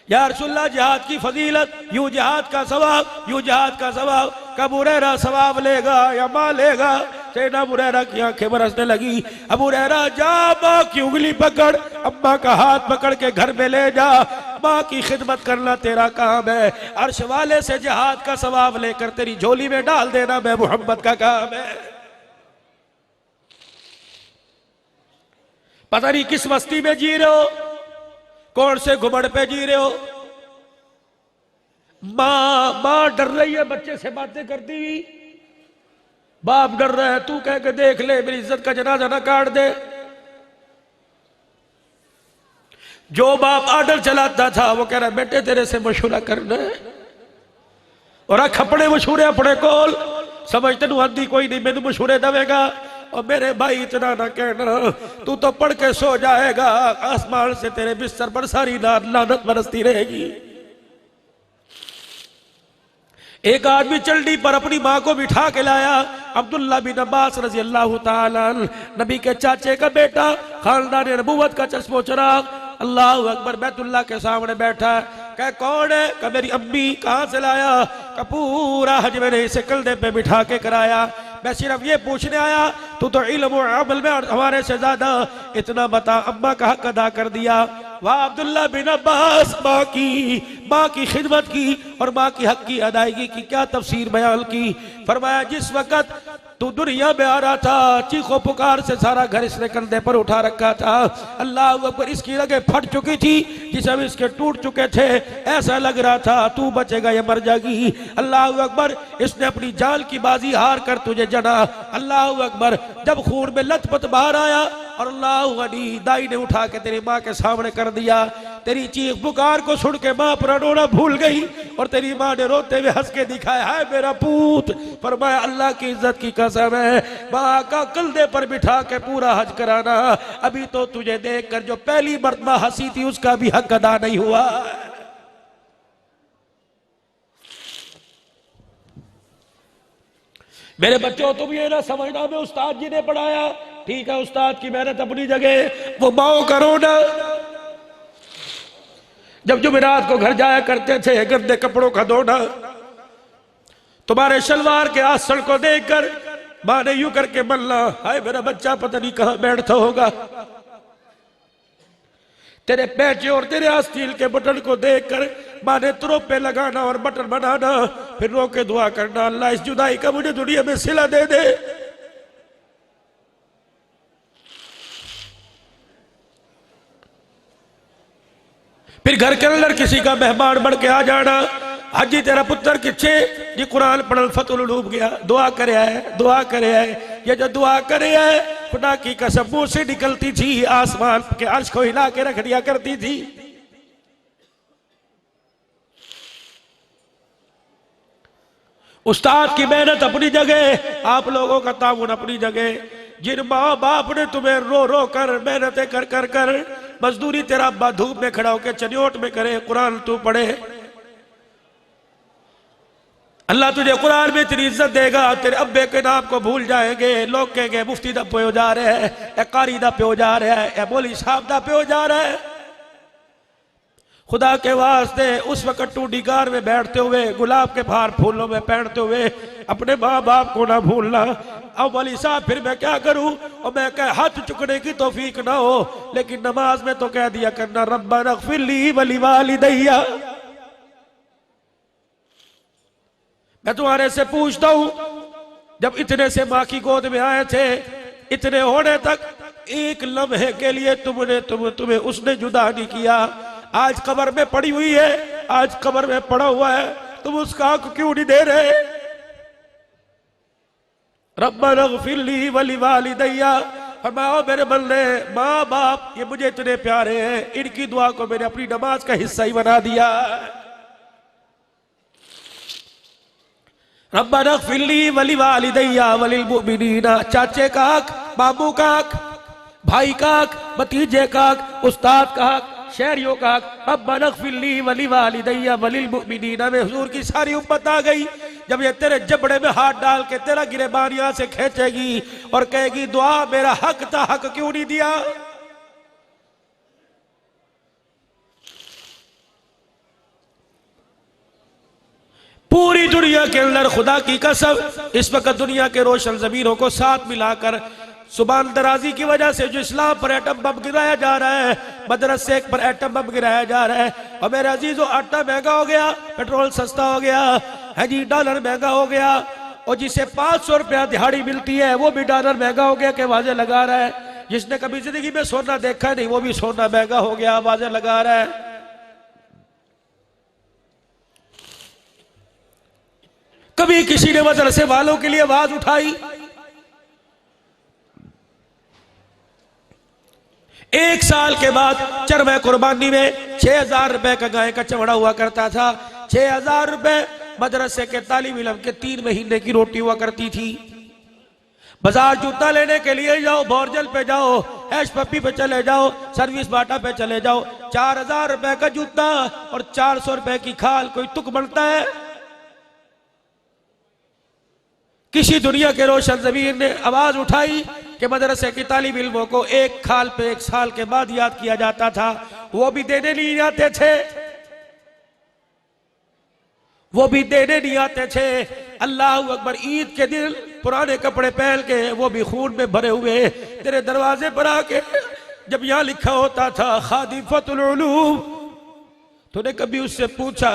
A: या रसूलल्लाह जिहाद की फजीलत, यूं जिहाद का सवाब, यूं जिहाद का सवाब। अबू हुरैरा सवाब लेगा या मां लेगा? सैयदना अबू हुरैरा की आंखें बरसने लगी। अबू हुरैरा जा, मां की उंगली पकड़, अम्मा का हाथ पकड़ के घर में ले जा, मां की खिदमत करना तेरा काम है। अर्श वाले से जिहाद का सवाब लेकर तेरी झोली में डाल देना मैं मोहम्मद का काम है। पता नहीं किस मस्ती में जी रहे हो, कौन से घुमड़ पे जी रहे हो। मां डर रही है बच्चे से बातें करती हुई, बाप डर रहा है, तू कह के देख ले मेरी इज्जत का जनाजा ना काट दे। जो बाप आर्डर चलाता था वो कह रहा बेटे तेरे से मशवरा करना है,
B: और आ खपड़े मशहूरे अपने कोल समझ तेन आदि कोई नहीं, मैनू मशहूरे देवेगा। और मेरे भाई इतना ना कहना, तू तो पढ़ के सो जाएगा, आसमान से तेरे बिस्तर पर सारी रात लानत बरसती रहेगी। एक आदमी चलनी पर अपनी मां को बिठा के लाया। अब्दुल्ला बिन अब्बास रजी अल्लाह ताला नबी के चाचे का बेटा, खानदान नबूवत का चश्मो चिराग, अल्लाह अकबर, बैतुल्लाह के सामने बैठा है। कह कौन है? कह मेरी अम्मी। कहां से लाया? कह पूरा हज मैंने इसे कंधे पे बिठा के कराया। मैं सिर्फ ये पूछने आया, तू तो इल्म और अमल में हमारे से ज्यादा, इतना बता, अम्मा का हक अदा कर दिया। वाह अब्दुल्ला बिन अब्बास, माँ की खिदमत की और माँ की हक की अदायगी की क्या तफसीर बयान की। फरमाया जिस वक़्त तू दुनिया में आ रहा था, चीखो पुकार से सारा घर इसने कंधे पर उठा रखा था। अल्लाह अकबर, इसकी रगें फट चुकी थी, जिसम इसके टूट चुके थे, ऐसा लग रहा था तू बचेगा या मर जाएगी। अल्लाह अकबर, इसने अपनी जान की बाजी हार कर तुझे जना। अल्लाह अकबर, जब खून में लथपथ बाहर आया और अल्लाह गनी दाई ने उठा के तेरी माँ के सामने कर दिया। तेरी चीख पुकार को सुन के माँ अपना रोना भूल गई और तेरी माँ ने रोते हुए हंस के दिखाया, है मेरा पूत। फरमाया अल्लाह की इज्जत की कसम है, माँ का कंधे पर बिठा के पूरा हज कराना, अभी तो तुझे देखकर जो पहली मर्तबा हंसी थी उसका भी हक अदा नहीं हुआ। मेरे बच्चों, तुम ये ना समझना मैं उस्ताद जी ने पढ़ाया, ठीक है, उस्ताद की मेहनत अपनी जगह, वो माओ करो ना। जब जुमेरात को घर जाया करते थे, गंदे कपड़ों का धोना, तुम्हारे शलवार के आसन को देखकर मां ने यूं करके मल्ला, हाय मेरा बच्चा पता नहीं कहां बैठता होगा। तेरे पैचे और तेरे आस्तीन के बटन को देखकर मां ने तुरोपे लगाना और बटन बनाना, फिर रो के दुआ करना, अल्लाह इस जुदाई का मुझे दुनिया में सिला दे दे। फिर घर के अंदर किसी का मेहमान बन के आ जाना, हाजी तेरा पुत्र किच्छे जी कुरान पढ़ल फतुल डूब गया, दुआ करे है, दुआ करे है। ये जो दुआ करे है, खुदा की कसम मुंह से निकलती थी, आसमान के अर्श को हिला के रख दिया करती थी। उस्ताद की मेहनत अपनी जगह, आप लोगों का ताउन अपनी जगह। जिन माँ बाप ने तुम्हें रो रो कर मेहनतें कर कर कर मजदूरी तेरा अब्बा धूप में खड़ा होकर चनियोट में करे, कुरान तू पढ़े, अल्लाह तुझे कुरान में इतनी इज्जत देगा, तेरे अब्बे के नाम को भूल जाएंगे। लोग कहेंगे मुफ्ती दा प्यो जा रहे हैं, कारी दा प्यो जा रहा है, मौलवी साहब दा प्यो जा रहा है। खुदा के वास्ते उस वक्त टूडी गार में बैठते हुए, गुलाब के फार फूलों में पहनते हुए अपने माँ बाप को ना भूलना। अब मौलवी साहब फिर मैं क्या करूं? और मैं कह हाथ चुकने की तौफीक ना हो, लेकिन नमाज में तो कह दिया करना, रब्बना इग़फिर ली व लिवालिदैया। मैं तुम्हारे से पूछता हूं, जब इतने से माँ की गोद में आए थे, इतने होने तक एक लम्हे के लिए तुम्हें उसने जुदा नहीं किया। आज कब्र में पड़ी हुई है, आज कब्र में पड़ा हुआ है, तुम उसका हक क्यों नहीं दे रहे? रब्बना इग़फिर ली व लिवालिदैया। फरमाओ मेरे बंदे, माँ बाप ये मुझे इतने प्यारे हैं, इनकी दुआ को मैंने अपनी नमाज का हिस्सा ही बना दिया। रब्बना इग़फिर ली व लिवालिदैया व लिलमुमिनीना। चाचे का हक, बाबू का हक, भाई का हक, भतीजे का हक, उस्ताद का हक, शहरियों का हक। रब्बना इग़फिर ली व लिवालिदैया व लिलमुमिनीना में हुजूर की सारी उम्मत आ गई। जब ये तेरे जबड़े में हाथ डाल के तेरा गिरेबान यहां से खींचेगी और कहेगी दुआ मेरा हक था, हक क्यों नहीं दिया? पूरी दुनिया के अंदर खुदा की कसम, इस वक्त दुनिया के रोशन जमीनों को साथ मिलाकर सुबान दराजी की वजह से जो इस्लाम पर एटम बम गिराया जा रहा है, मदरसे पर एटम बम गिराया जा रहा है। और मेरे अजीजों, आटा महंगा हो गया, पेट्रोल सस्ता हो गया है जी, डॉलर महंगा हो गया, और जिसे 500 रुपया दिहाड़ी मिलती है वो भी डॉलर महंगा हो गया के आवाजें लगा रहा है। जिसने कभी जिंदगी में सोना देखा नहीं वो भी सोना महंगा हो गया, आवाजें लगा रहा है। कभी किसी ने मदरसे वालों के लिए आवाज उठाई? एक साल के बाद चरमे कुर्बानी में 6000 रुपए का गाय का चमड़ा हुआ करता था। 6000 रुपए मदरसे के तालिब इल्म के 3 महीने की रोटी हुआ करती थी। बाजार जूता लेने के लिए जाओ, बोरजल पे जाओ, ऐश पप्पी पे चले जाओ, सर्विस बाटा पे चले जाओ, 4000 रुपए का जूता और 400 रुपए की खाल, कोई तुक बनता है? किसी दुनिया के रोशन ज़मीर ने आवाज उठाई कि मदरसे की तालिब इल्मों को एक खाल पे 1 साल के बाद याद किया जाता था, वो भी देने नहीं आते थे, वो भी देने नहीं आते थे। अल्लाह अकबर, ईद के दिन पुराने कपड़े पहन के, वो भी खून में भरे हुए, तेरे दरवाजे पर आके जब यहां लिखा होता था खादिफतुल उलूम, तूने कभी उससे पूछा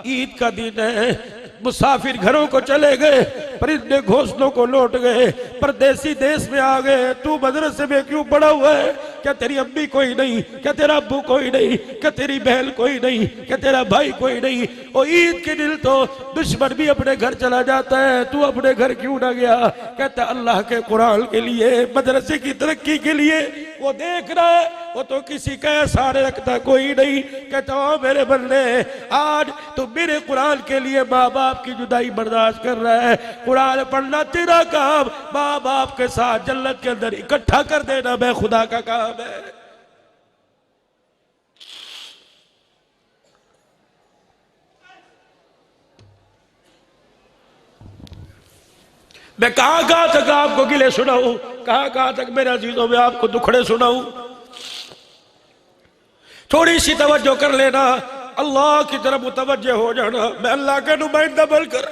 B: ईद का दिन है, मुसाफिर घरों को चले गए, परिंदे घोंसलों को लौट गए, परदेसी देश में आ गए, तू मदरसे में क्यों पड़ा हुआ है? क्या तेरी अम्मी कोई नहीं? क्या तेरा अब्बू कोई नहीं? क्या तेरी बहन कोई नहीं? क्या तेरा भाई कोई नहीं? और ईद के दिन तो दुश्मन भी अपने घर चला जाता है, तू अपने घर क्यों ना गया? कहता अल्लाह के कुरान के लिए, मदरसे की तरक्की के लिए वो देख रहा है, वो तो किसी का सहारे रखता कोई नहीं। कहता ओ मेरे बंदे, आज तो मेरे कुरान के लिए माँ बाप की जुदाई बर्दाश्त कर रहा है, कुरान पढ़ना तेरा काम, माँ बाप के साथ जन्नत के अंदर इकट्ठा कर देना मैं खुदा का काम है। मैं कहां कहां तक आपको गिले सुनाऊं, कहां कहां तक मेरे अजीजों में आपको दुखड़े सुनाऊं। थोड़ी सी तवज्जो कर लेना, अल्लाह की तरफ मुतवज्जो हो जाना। मैं अल्लाह का नुमाइंदा बनकर,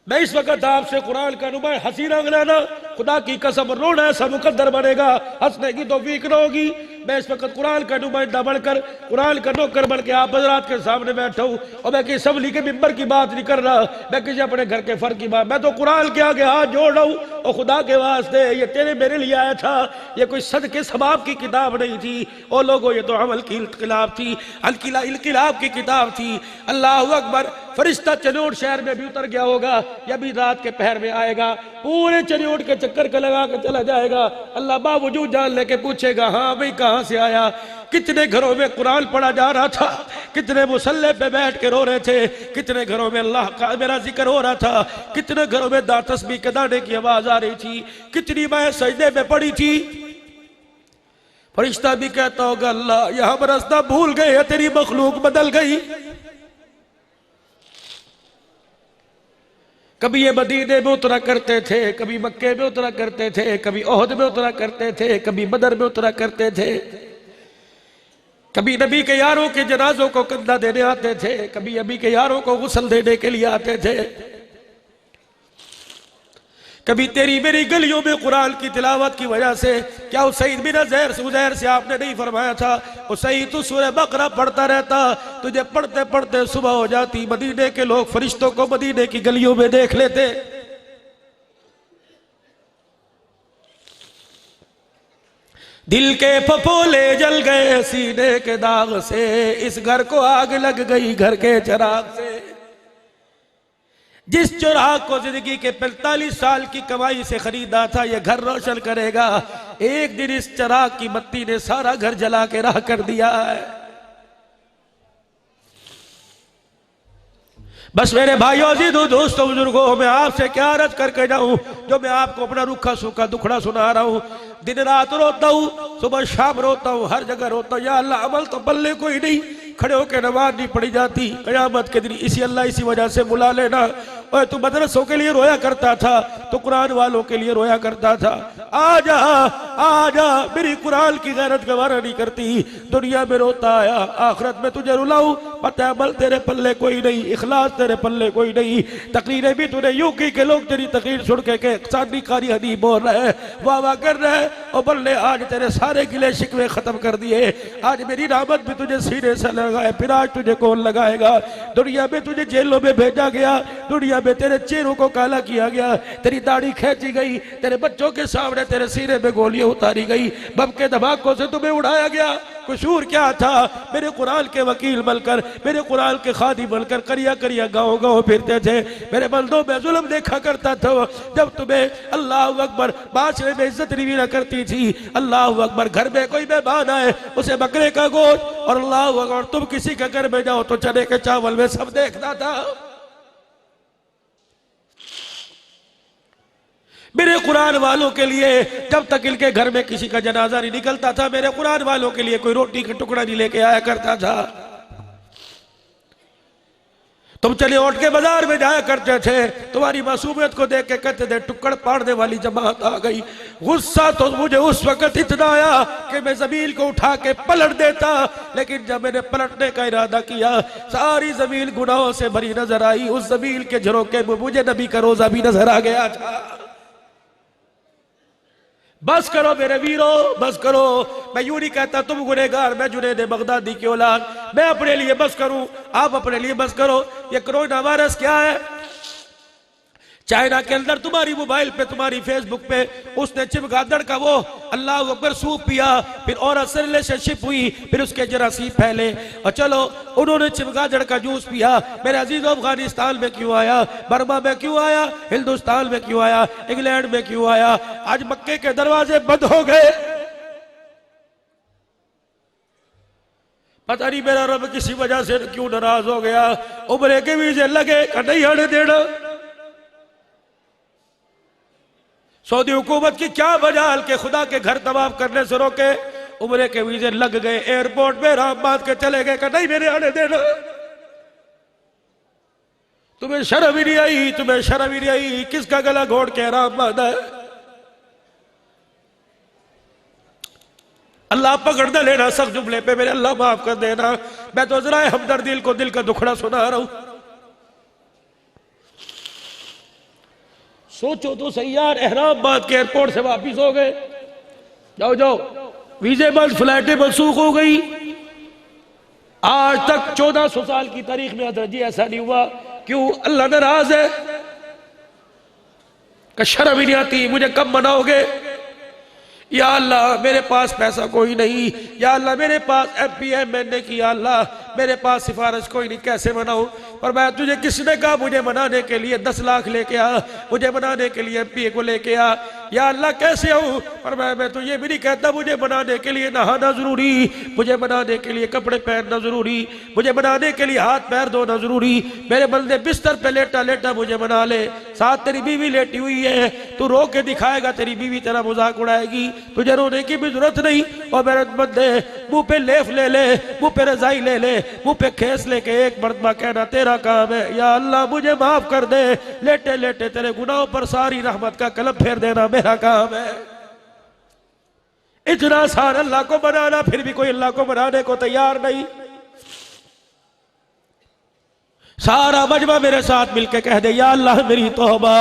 B: मैं इस वक्त आपसे कुरान का नुमाइंदा, हंसी रंग लेना, खुदा की कसम रोना ऐसा मुकद्दर बनेगा, हंसने की तौफीक न होगी। मैं इस वक्त कुरान का नुमाइंदा बनकर, कुरान का नौकर बन के आप हज़रात के सामने बैठा हूँ, और मैं किसी असम्बली के मिंबर की बात नहीं कर रहा, मैं किसी अपने घर के फर्क की बात, मैं तो कुरान के आगे हाथ जोड़ रहा हूँ। और खुदा के वास्ते ये तेरे मेरे लिए आया था, ये कोई सदके सवाब की किताब नहीं थी। और लोगों, ये तो अमल की इनकलाब थी, इनकलाब की किताब थी। अल्लाह अकबर, फरिश्ता चनोट शहर में भी उतर गया होगा, या भी रात के पहर में आएगा, पूरे चनोट के चक्कर का लगा के चला जाएगा। अल्लाह बावजूद जान लेके पूछेगा, हाँ भाई कहां से आया? कितने घरों में कुरान पढ़ा जा रहा था, कितने मुसल्ले पे बैठ के रो रहे थे, कितने घरों में अल्लाह का मेरा जिक्र हो रहा था, कितने घरों में तस्बीह के दाने की आवाज आ रही थी, कितनी मैं सजदे में पड़ी थी। फरिश्ता भी कहता होगा, अल्लाह यहां पर रास्ता भूल गए, तेरी मखलूक बदल गई। कभी ये मदीने में उतरा करते थे, कभी मक्के में उतरा करते थे, कभी ओहद में उतरा करते थे, कभी बदर में उतरा करते थे, कभी नबी के यारों के जनाजों को कंधा देने आते थे, कभी नबी के यारों को गुस्ल देने के लिए आते थे, कभी तेरी मेरी गलियों में कुरान की तिलावत की वजह से। क्या उसैद बिन उज़ैर से आपने नहीं फरमाया था, उसैद तू सूरह बकरा पढ़ता रहता, तुझे पढ़ते पढ़ते सुबह हो जाती, मदीने के लोग फरिश्तों को मदीने की गलियों में देख लेते। दिल के फफोले जल गए सीने के दाग से, इस घर को आग लग गई घर के चिराग से। जिस चिराग को जिंदगी के 45 साल की कमाई से खरीदा था, यह घर रोशन करेगा, एक दिन इस चिराग की बत्ती ने सारा घर जला के राह कर दिया है। बस मेरे भाइयों अजीजों दोस्तों बुजुर्गों, मैं आपसे क्या अर्ज करके जाऊं, जो मैं आपको अपना रूखा सूखा दुखड़ा सुना रहा हूं। दिन रात रोता हूं, सुबह शाम रोता हूं, हर जगह रोता हूं, या अल्लाह अमल तो बल्ले कोई नहीं, खड़े होकर नमाज नहीं पढ़ी जाती। कयामत के दिन इसी अल्लाह इसी वजह से बुला लेना। और तू मदरसों के लिए रोया करता था, तो कुरान वालों के लिए रोया करता था। आजा आजा, मेरी कुरान की गैरत गवारा नहीं करती, दुनिया में रोता आया, आखिरत में तुझे रुलाऊं। पता है अमल तेरे पल्ले कोई नहीं, इखलास तेरे पल्ले कोई नहीं। तकरीरें भी तूने यूं की के लोग तेरी तकरीर सुन के सादी कारी हदी बोल रहे हैं, वाह वाह कर रहे हैं, और बल्ले आज तेरे सारे गिले शिकवे खत्म कर दिए। आज मेरी रहमत भी तुझे सीने से लगाए, फिर आज तुझे कौन लगाएगा? दुनिया में तुझे जेलों में भेजा गया, दुनिया में तेरे चेहरों को काला किया गया, तेरी दाढ़ी खींची गई, तेरे बच्चों के सामने तेरे सीने में गोलियां उतारी गई, बम के धमाकों से तुम्हें उड़ाया गया। कसूर क्या था? मेरे कुरान के वकील बनकर, मेरे कुरान के खादी बनकर करिया करिया गाँव गाँव फिरते थे। मेरे बंदों में जुल्म देखा करता था। जब तुम्हें अल्लाह अकबर बादशाह में इज्जत नहीं ना करती थी, अल्लाह अकबर घर में कोई मेहमान आए उसे बकरे का गोश्त, और अल्लाह अकबर तुम किसी के घर में जाओ तो चने के चावल में सब देखता था। मेरे कुरान वालों के लिए जब तक इनके घर में किसी का जनाजा नहीं निकलता था, मेरे कुरान वालों के लिए कोई रोटी का टुकड़ा नहीं लेके आया करता था। तुम चले उठ के बाजार में जाया करते थे, तुम्हारी मासूमियत को देख के कहते थे टुकड़ पाड़ने वाली जमात आ गई। गुस्सा तो मुझे उस वक्त इतना आया कि मैं जमीन को उठा के पलट देता, लेकिन जब मैंने पलटने का इरादा किया सारी जमीन गुनाहों से भरी नजर आई। उस जमीन के झरोके में मुझे नबी का रोजा भी नजर आ गया था। बस करो मेरे वीरो, बस करो। मैं यूं नहीं कहता तुम गुनहगार, मैं जुनैद बगदादी की औलाद, मैं अपने लिए बस करूं, आप अपने लिए बस करो। ये कोरोना वायरस क्या है? चाइना के अंदर तुम्हारी मोबाइल पे, तुम्हारी फेसबुक पे उसने चमगादड़ का वो अल्लाह अकबर सूप पिया, फिर औरत से रिलेशनशिप हुई, फिर उसके जरासीम फैले, और चलो उन्होंने चमगादड़ का जूस पिया। मेरे अजीज अफगानिस्तान में क्यों आया, बर्मा में क्यों आया, हिंदुस्तान में क्यों आया, इंग्लैंड में क्यों आया? आज मक्के के दरवाजे बंद हो गए। पता नहीं मेरा रब किसी वजह से क्यों नाराज हो गया। उम्रे के वीजे लगे नहीं आने देना। सऊदी हुकूमत की क्या वजह के खुदा के घर तवाफ करने से रोके? उम्रे के वीजे लग गए, एयरपोर्ट में राम बांध के चले गए, नहीं मेरे आने देना। तुम्हें शर्म ही नहीं आई, तुम्हें शर्म ही नहीं आई। किसका गला घोट के राम बांधा है? अल्लाह पकड़ दे लेना सख्त जुमले पे, मेरे अल्लाह माफ कर देना। मैं तो जरा हमदर्दी को दिल का दुखड़ा सुना रहा हूं। सोचो तो सही यार, अहराबाद के एयरपोर्ट से वापिस हो गए, जाओ जाओ, वीजे बंद, फ्लाइटें मनसूख हो गई। आज तक 1400 साल की तारीख में हजरत जी ऐसा नहीं हुआ। क्यों? अल्लाह नाराज है कि शर्म ही नहीं आती। मुझे कब मनाओगे? या अल्लाह मेरे पास पैसा कोई नहीं, या अल्लाह मेरे पास MPMNA की, या अल्लाह मेरे पास सिफारिश कोई नहीं, कैसे मनाऊं? पर मैं तुझे किसने कहा मुझे मनाने के लिए 10 लाख लेके आ, मुझे मनाने के लिए MPA को लेके आ? या अल्लाह कैसे आऊं? पर मैं तो ये भी नहीं कहता मुझे मनाने के लिए नहाना जरूरी, मुझे मनाने के लिए कपड़े पहनना जरूरी, मुझे मनाने के लिए हाथ पैर धोना जरूरी। मेरे बंदे बिस्तर पे लेटा लेटा मुझे मना ले। साथ तेरी बीवी लेटी हुई है, तू रो के दिखाएगा, तेरी बीवी तेरा मजाक उड़ाएगी, तुझे रोने की भी जरूरत नहीं। और मेरे बंदे मुंह पे लेफ ले ले, मुंह पे रजाई ले ले, मुंह पे खेस लेके एक मरतबा कहना तेरा काम है, या अल्लाह मुझे माफ कर दे। लेटे लेटे तेरे गुनाहों पर सारी रहमत का कलम फेर देना मेरा काम है। इतना आसान अल्लाह को बनाना, फिर भी कोई अल्लाह को बनाने को तैयार नहीं। सारा मजमा मेरे साथ मिलके कह दे, या अल्लाह मेरी तौबा।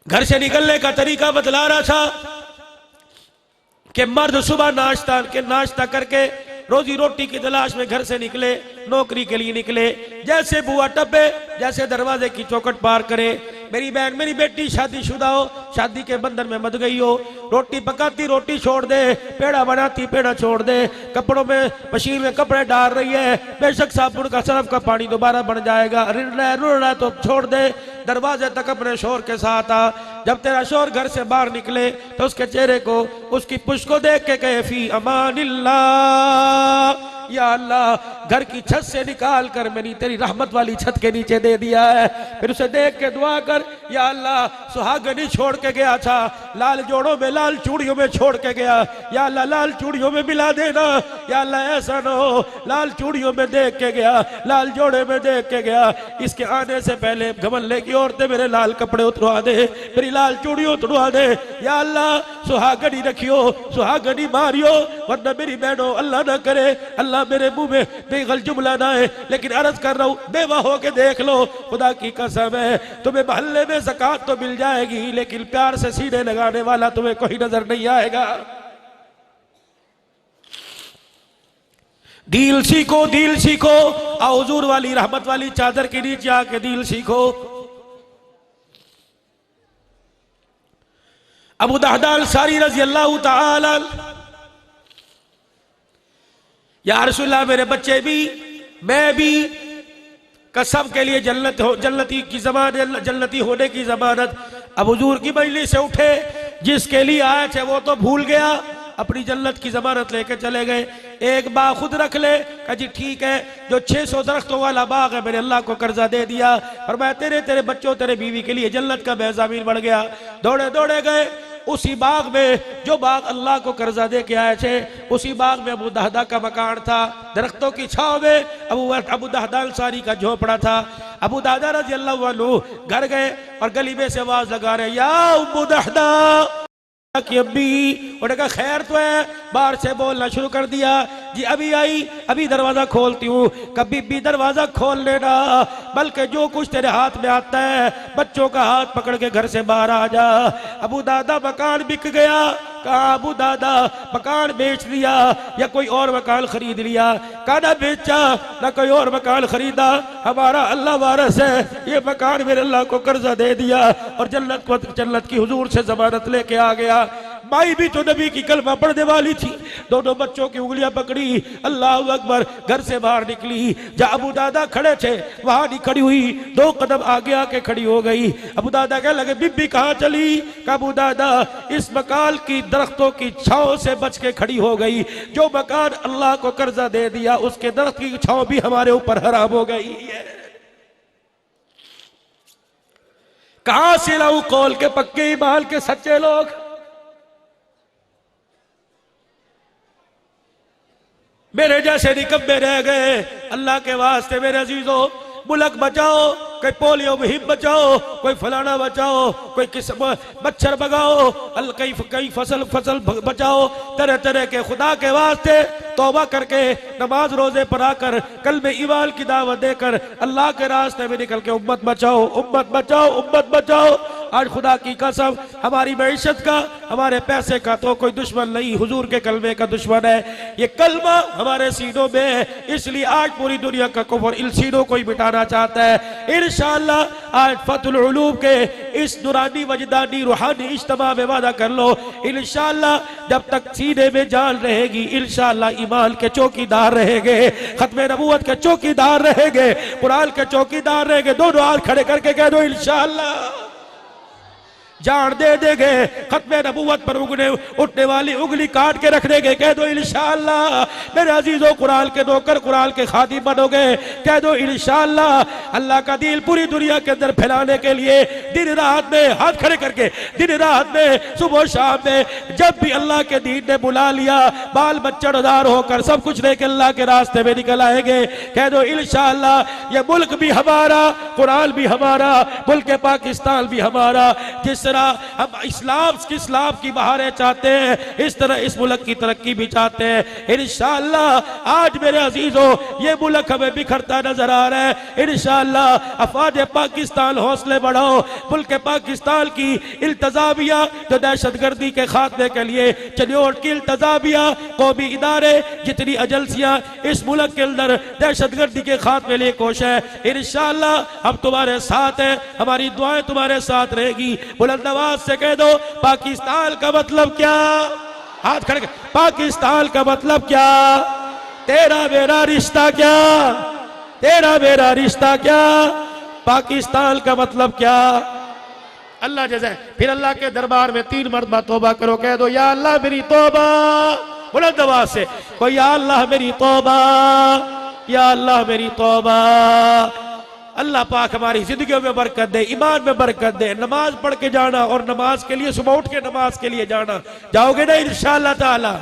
B: घर से निकलने का तरीका बतला रहा था कि मर्द सुबह नाश्ता करके रोजी रोटी की तलाश में घर से निकले, नौकरी के लिए निकले। जैसे बुआ टप्पे, जैसे दरवाजे की चौखट पार करे, मेरी बहन मेरी बेटी शादीशुदा हो, शादी के बंधन में मत गई हो, रोटी पकाती रोटी छोड़ दे, पेड़ा बनाती पेड़ा छोड़ दे, कपड़ों में मशीन में कपड़े डाल रही है, बेशक साबुन का सरफ का पानी दोबारा बन जाएगा, रुड़ रहा है तो छोड़ दे, दरवाजे तक अपने शोर के साथ आ। जब तेरा शोर घर से बाहर निकले तो उसके चेहरे को, उसकी पुष्ट को देख के कहे फी अमानिल्लाह, या अल्लाह घर की छत से निकाल कर मेरी तेरी रहमत वाली छत के नीचे दे दिया है। फिर उसे देख के दुआ कर, या अल्लाह सुहागनी छोड़ के गया था, लाल जोड़ों में लाल चूड़ियों में छोड़ के गया, या अल्लाह लाल चूड़ियों में मिला देना। या अल्लाह ऐसा ना हो लाल चूड़ियों में देख के गया, लाल जोड़े में देख के गया, इसके आने से पहले घमल्ले की औरतें मेरे लाल कपड़े उतरवा दे, मेरी लाल चूड़ियों उतरवा दे। या अल्लाह सुहागनी रखियो, सुहागनी मारियो, वरना मेरी बहनों अल्लाह ना करे, अल्लाह मेरे मुंह में बेगल जुमला ना है, लेकिन अर्ज कर रहा हूं बेवा हो के देख लो, खुदा की कसम है तुम्हें मोहल्ले में ज़कात तो मिल जाएगी, लेकिन प्यार से सीने लगाने वाला तुम्हें कोई नजर नहीं आएगा। दील सीखो, दील सीखो। आओ हुजूर वाली रहमत वाली चादर के नीचे आके दील सीखो। अबू दहदा अंसारी रजी अल्लाह तआला, या रसूलल्लाह मेरे बच्चे भी मैं भी कसम के लिए जन्नती की जमानत, जन्नती होने की जमानत। अब हुजूर की मजलिस से उठे, जिसके लिए आए थे वो तो भूल गया, अपनी जन्नत की जमानत लेके चले गए। एक बाग खुद रख ले, कहा जी ठीक है, जो 600 दरख्तों वाला बाग है मैंने अल्लाह को कर्जा दे दिया, और मैं तेरे बच्चों तेरे बीवी के लिए जन्नत का बेज़मीन बढ़ गया। दौड़े दौड़े गए उसी बाग में, जो बाग अल्लाह को कर्जा दे के आए थे, उसी बाग में अबू दहदा का मकान था। दरख्तों की छाव में अबू दहदा अंसारी का झोपड़ा था। अबू दहदा रज़ी अल्लाहु अन्हु घर गए और गली में से आवाज लगा रहे, या अबू दहदा की अब्बी। उन्होंने कहा खैर तो है, बाहर से बोलना शुरू कर दिया, जी अभी आई, अभी दरवाजा खोलती हूँ। कभी भी दरवाजा खोल लेना, बल्कि जो कुछ तेरे हाथ में आता है बच्चों का हाथ पकड़ के घर से बाहर आ जा। अबू दादा मकान बिक गया। कहा अबू दादा मकान बेच दिया या कोई और मकान खरीद लिया? कहा ना बेचा ना कोई और मकान खरीदा, हमारा अल्लाह वारस है, ये मकान मेरे अल्लाह को कर्जा दे दिया और जन्नत की हुजूर से जमानत लेके आ गया। माई भी तो नबी की कलमा पढ़ने वाली थी, दोनों बच्चों की उंगलियां पकड़ी, अल्लाह अकबर, घर से बाहर निकली। जहाँ अबू दादा खड़े थे वहां नहीं खड़ी हुई, 2 कदम आगे आके खड़ी हो गई। अबू दादा कह लगे बीबी कहाँ चली? कहा अबू दादा इस मकान की दरख्तों की छांव से बच के खड़ी हो गई। जो मकान अल्लाह को कर्जा दे दिया उसके दरख्त की छांव भी हमारे ऊपर हराम हो गई है। कहां से लाऊं कौल के पक्के ईमान के सच्चे लोग? मेरे जैसे निकम्मे रह गए। अल्लाह के वास्ते मेरे अजीजों, मुल्क बचाओ, कोई पोलियो मुहिम बचाओ, कोई फलाना बचाओ, कोई किस मच्छर भगाओ, कई फसल बचाओ, तरह तरह के खुदा के वास्ते तौबा करके नमाज रोजे पर आकर कल में ईमान की दावत देकर अल्लाह के रास्ते में निकल के उम्मत बचाओ, उम्मत बचाओ, उम्मत बचाओ। आज खुदा की कसम हमारी मैशत का, हमारे पैसे का तो कोई दुश्मन नहीं, हुजूर के कलमे का दुश्मन है। ये कलमा हमारे सीनों में है, इसलिए आज पूरी दुनिया का कुफ्र इन सीनों को ही मिटाना चाहता है। इंशाअल्लाह आज फतहुल उलूम के इस दुरानी वजदानी रूहानी इज्तिमा में वादा कर लो, इंशाअल्लाह जब तक सीने में जान रहेगी इंशाअल्लाह ईमान के चौकीदार रहेंगे, खत्मे नबूवत के चौकीदार रहेंगे, कुरान के चौकीदार रहेंगे। दोनों हाथ खड़े करके कह दो इंशाअल्लाह जान दे देंगे, खत्मे नबूवत पर उठने वाली उंगली काट के रख देंगे। कह दो इंशाअल्लाह मेरे अजीजों कुरान के नौकर, कुरान के खादिम बनोगे। कह दो इंशाअल्लाह अल्लाह का दीन पूरी दुनिया के अंदर फैलाने के लिए दिन रात में हाथ खड़े करके, दिन रात में, सुबह शाम में, जब भी अल्लाह के दीन ने बुला लिया बाल बच्चेदार होकर सब कुछ लेके अल्लाह के रास्ते में निकल आएंगे। कह दो इंशाअल्लाह ये मुल्क भी हमारा, कुरान भी हमारा, मुल्क पाकिस्तान भी हमारा। जिस हम इस्लाम की बहारें चाहते हैं, इस तरह इस मुल्क की तरक्की भी चाहते हैं। इंशाअल्लाह आज मेरे अजीजों ये मुल्क हमें बिखरता नजर आ रहा है। इंशाअल्लाह अफवाज पाकिस्तान हौसले बढ़ाओ, मुल्क पाकिस्तान की इल्तजामिया जो दहशतगर्दी के खात्मे के लिए चनियोट की इल्तजामिया, कौमी इदारे, जितनी एजेंसियां इस मुल्क के अंदर दहशतगर्दी के खात्मे लिए कोशिश है, इंशाअल्लाह हम तुम्हारे साथ हैं, हमारी दुआएं तुम्हारे साथ रहेगी। बुलंदवाज से कह दो पाकिस्तान का मतलब क्या? हाथ खड़े, पाकिस्तान का मतलब क्या? तेरा मेरा रिश्ता क्या? तेरा मेरा रिश्ता क्या? पाकिस्तान का मतलब क्या? अल्लाह जैसे फिर अल्लाह के दरबार में 3 मरतबा तौबा करो। कह दो या अल्लाह मेरी तौबा, बुलंदवाज से कोई या अल्लाह मेरी तौबा, या अल्लाह मेरी तौबा। अल्लाह पाक हमारी जिंदगियों में बरकत दे, ईमान में बरकत दे। नमाज पढ़ के जाना और नमाज के लिए सुबह उठ के नमाज के लिए जाना, जाओगे ना इंशाअल्लाह ताला?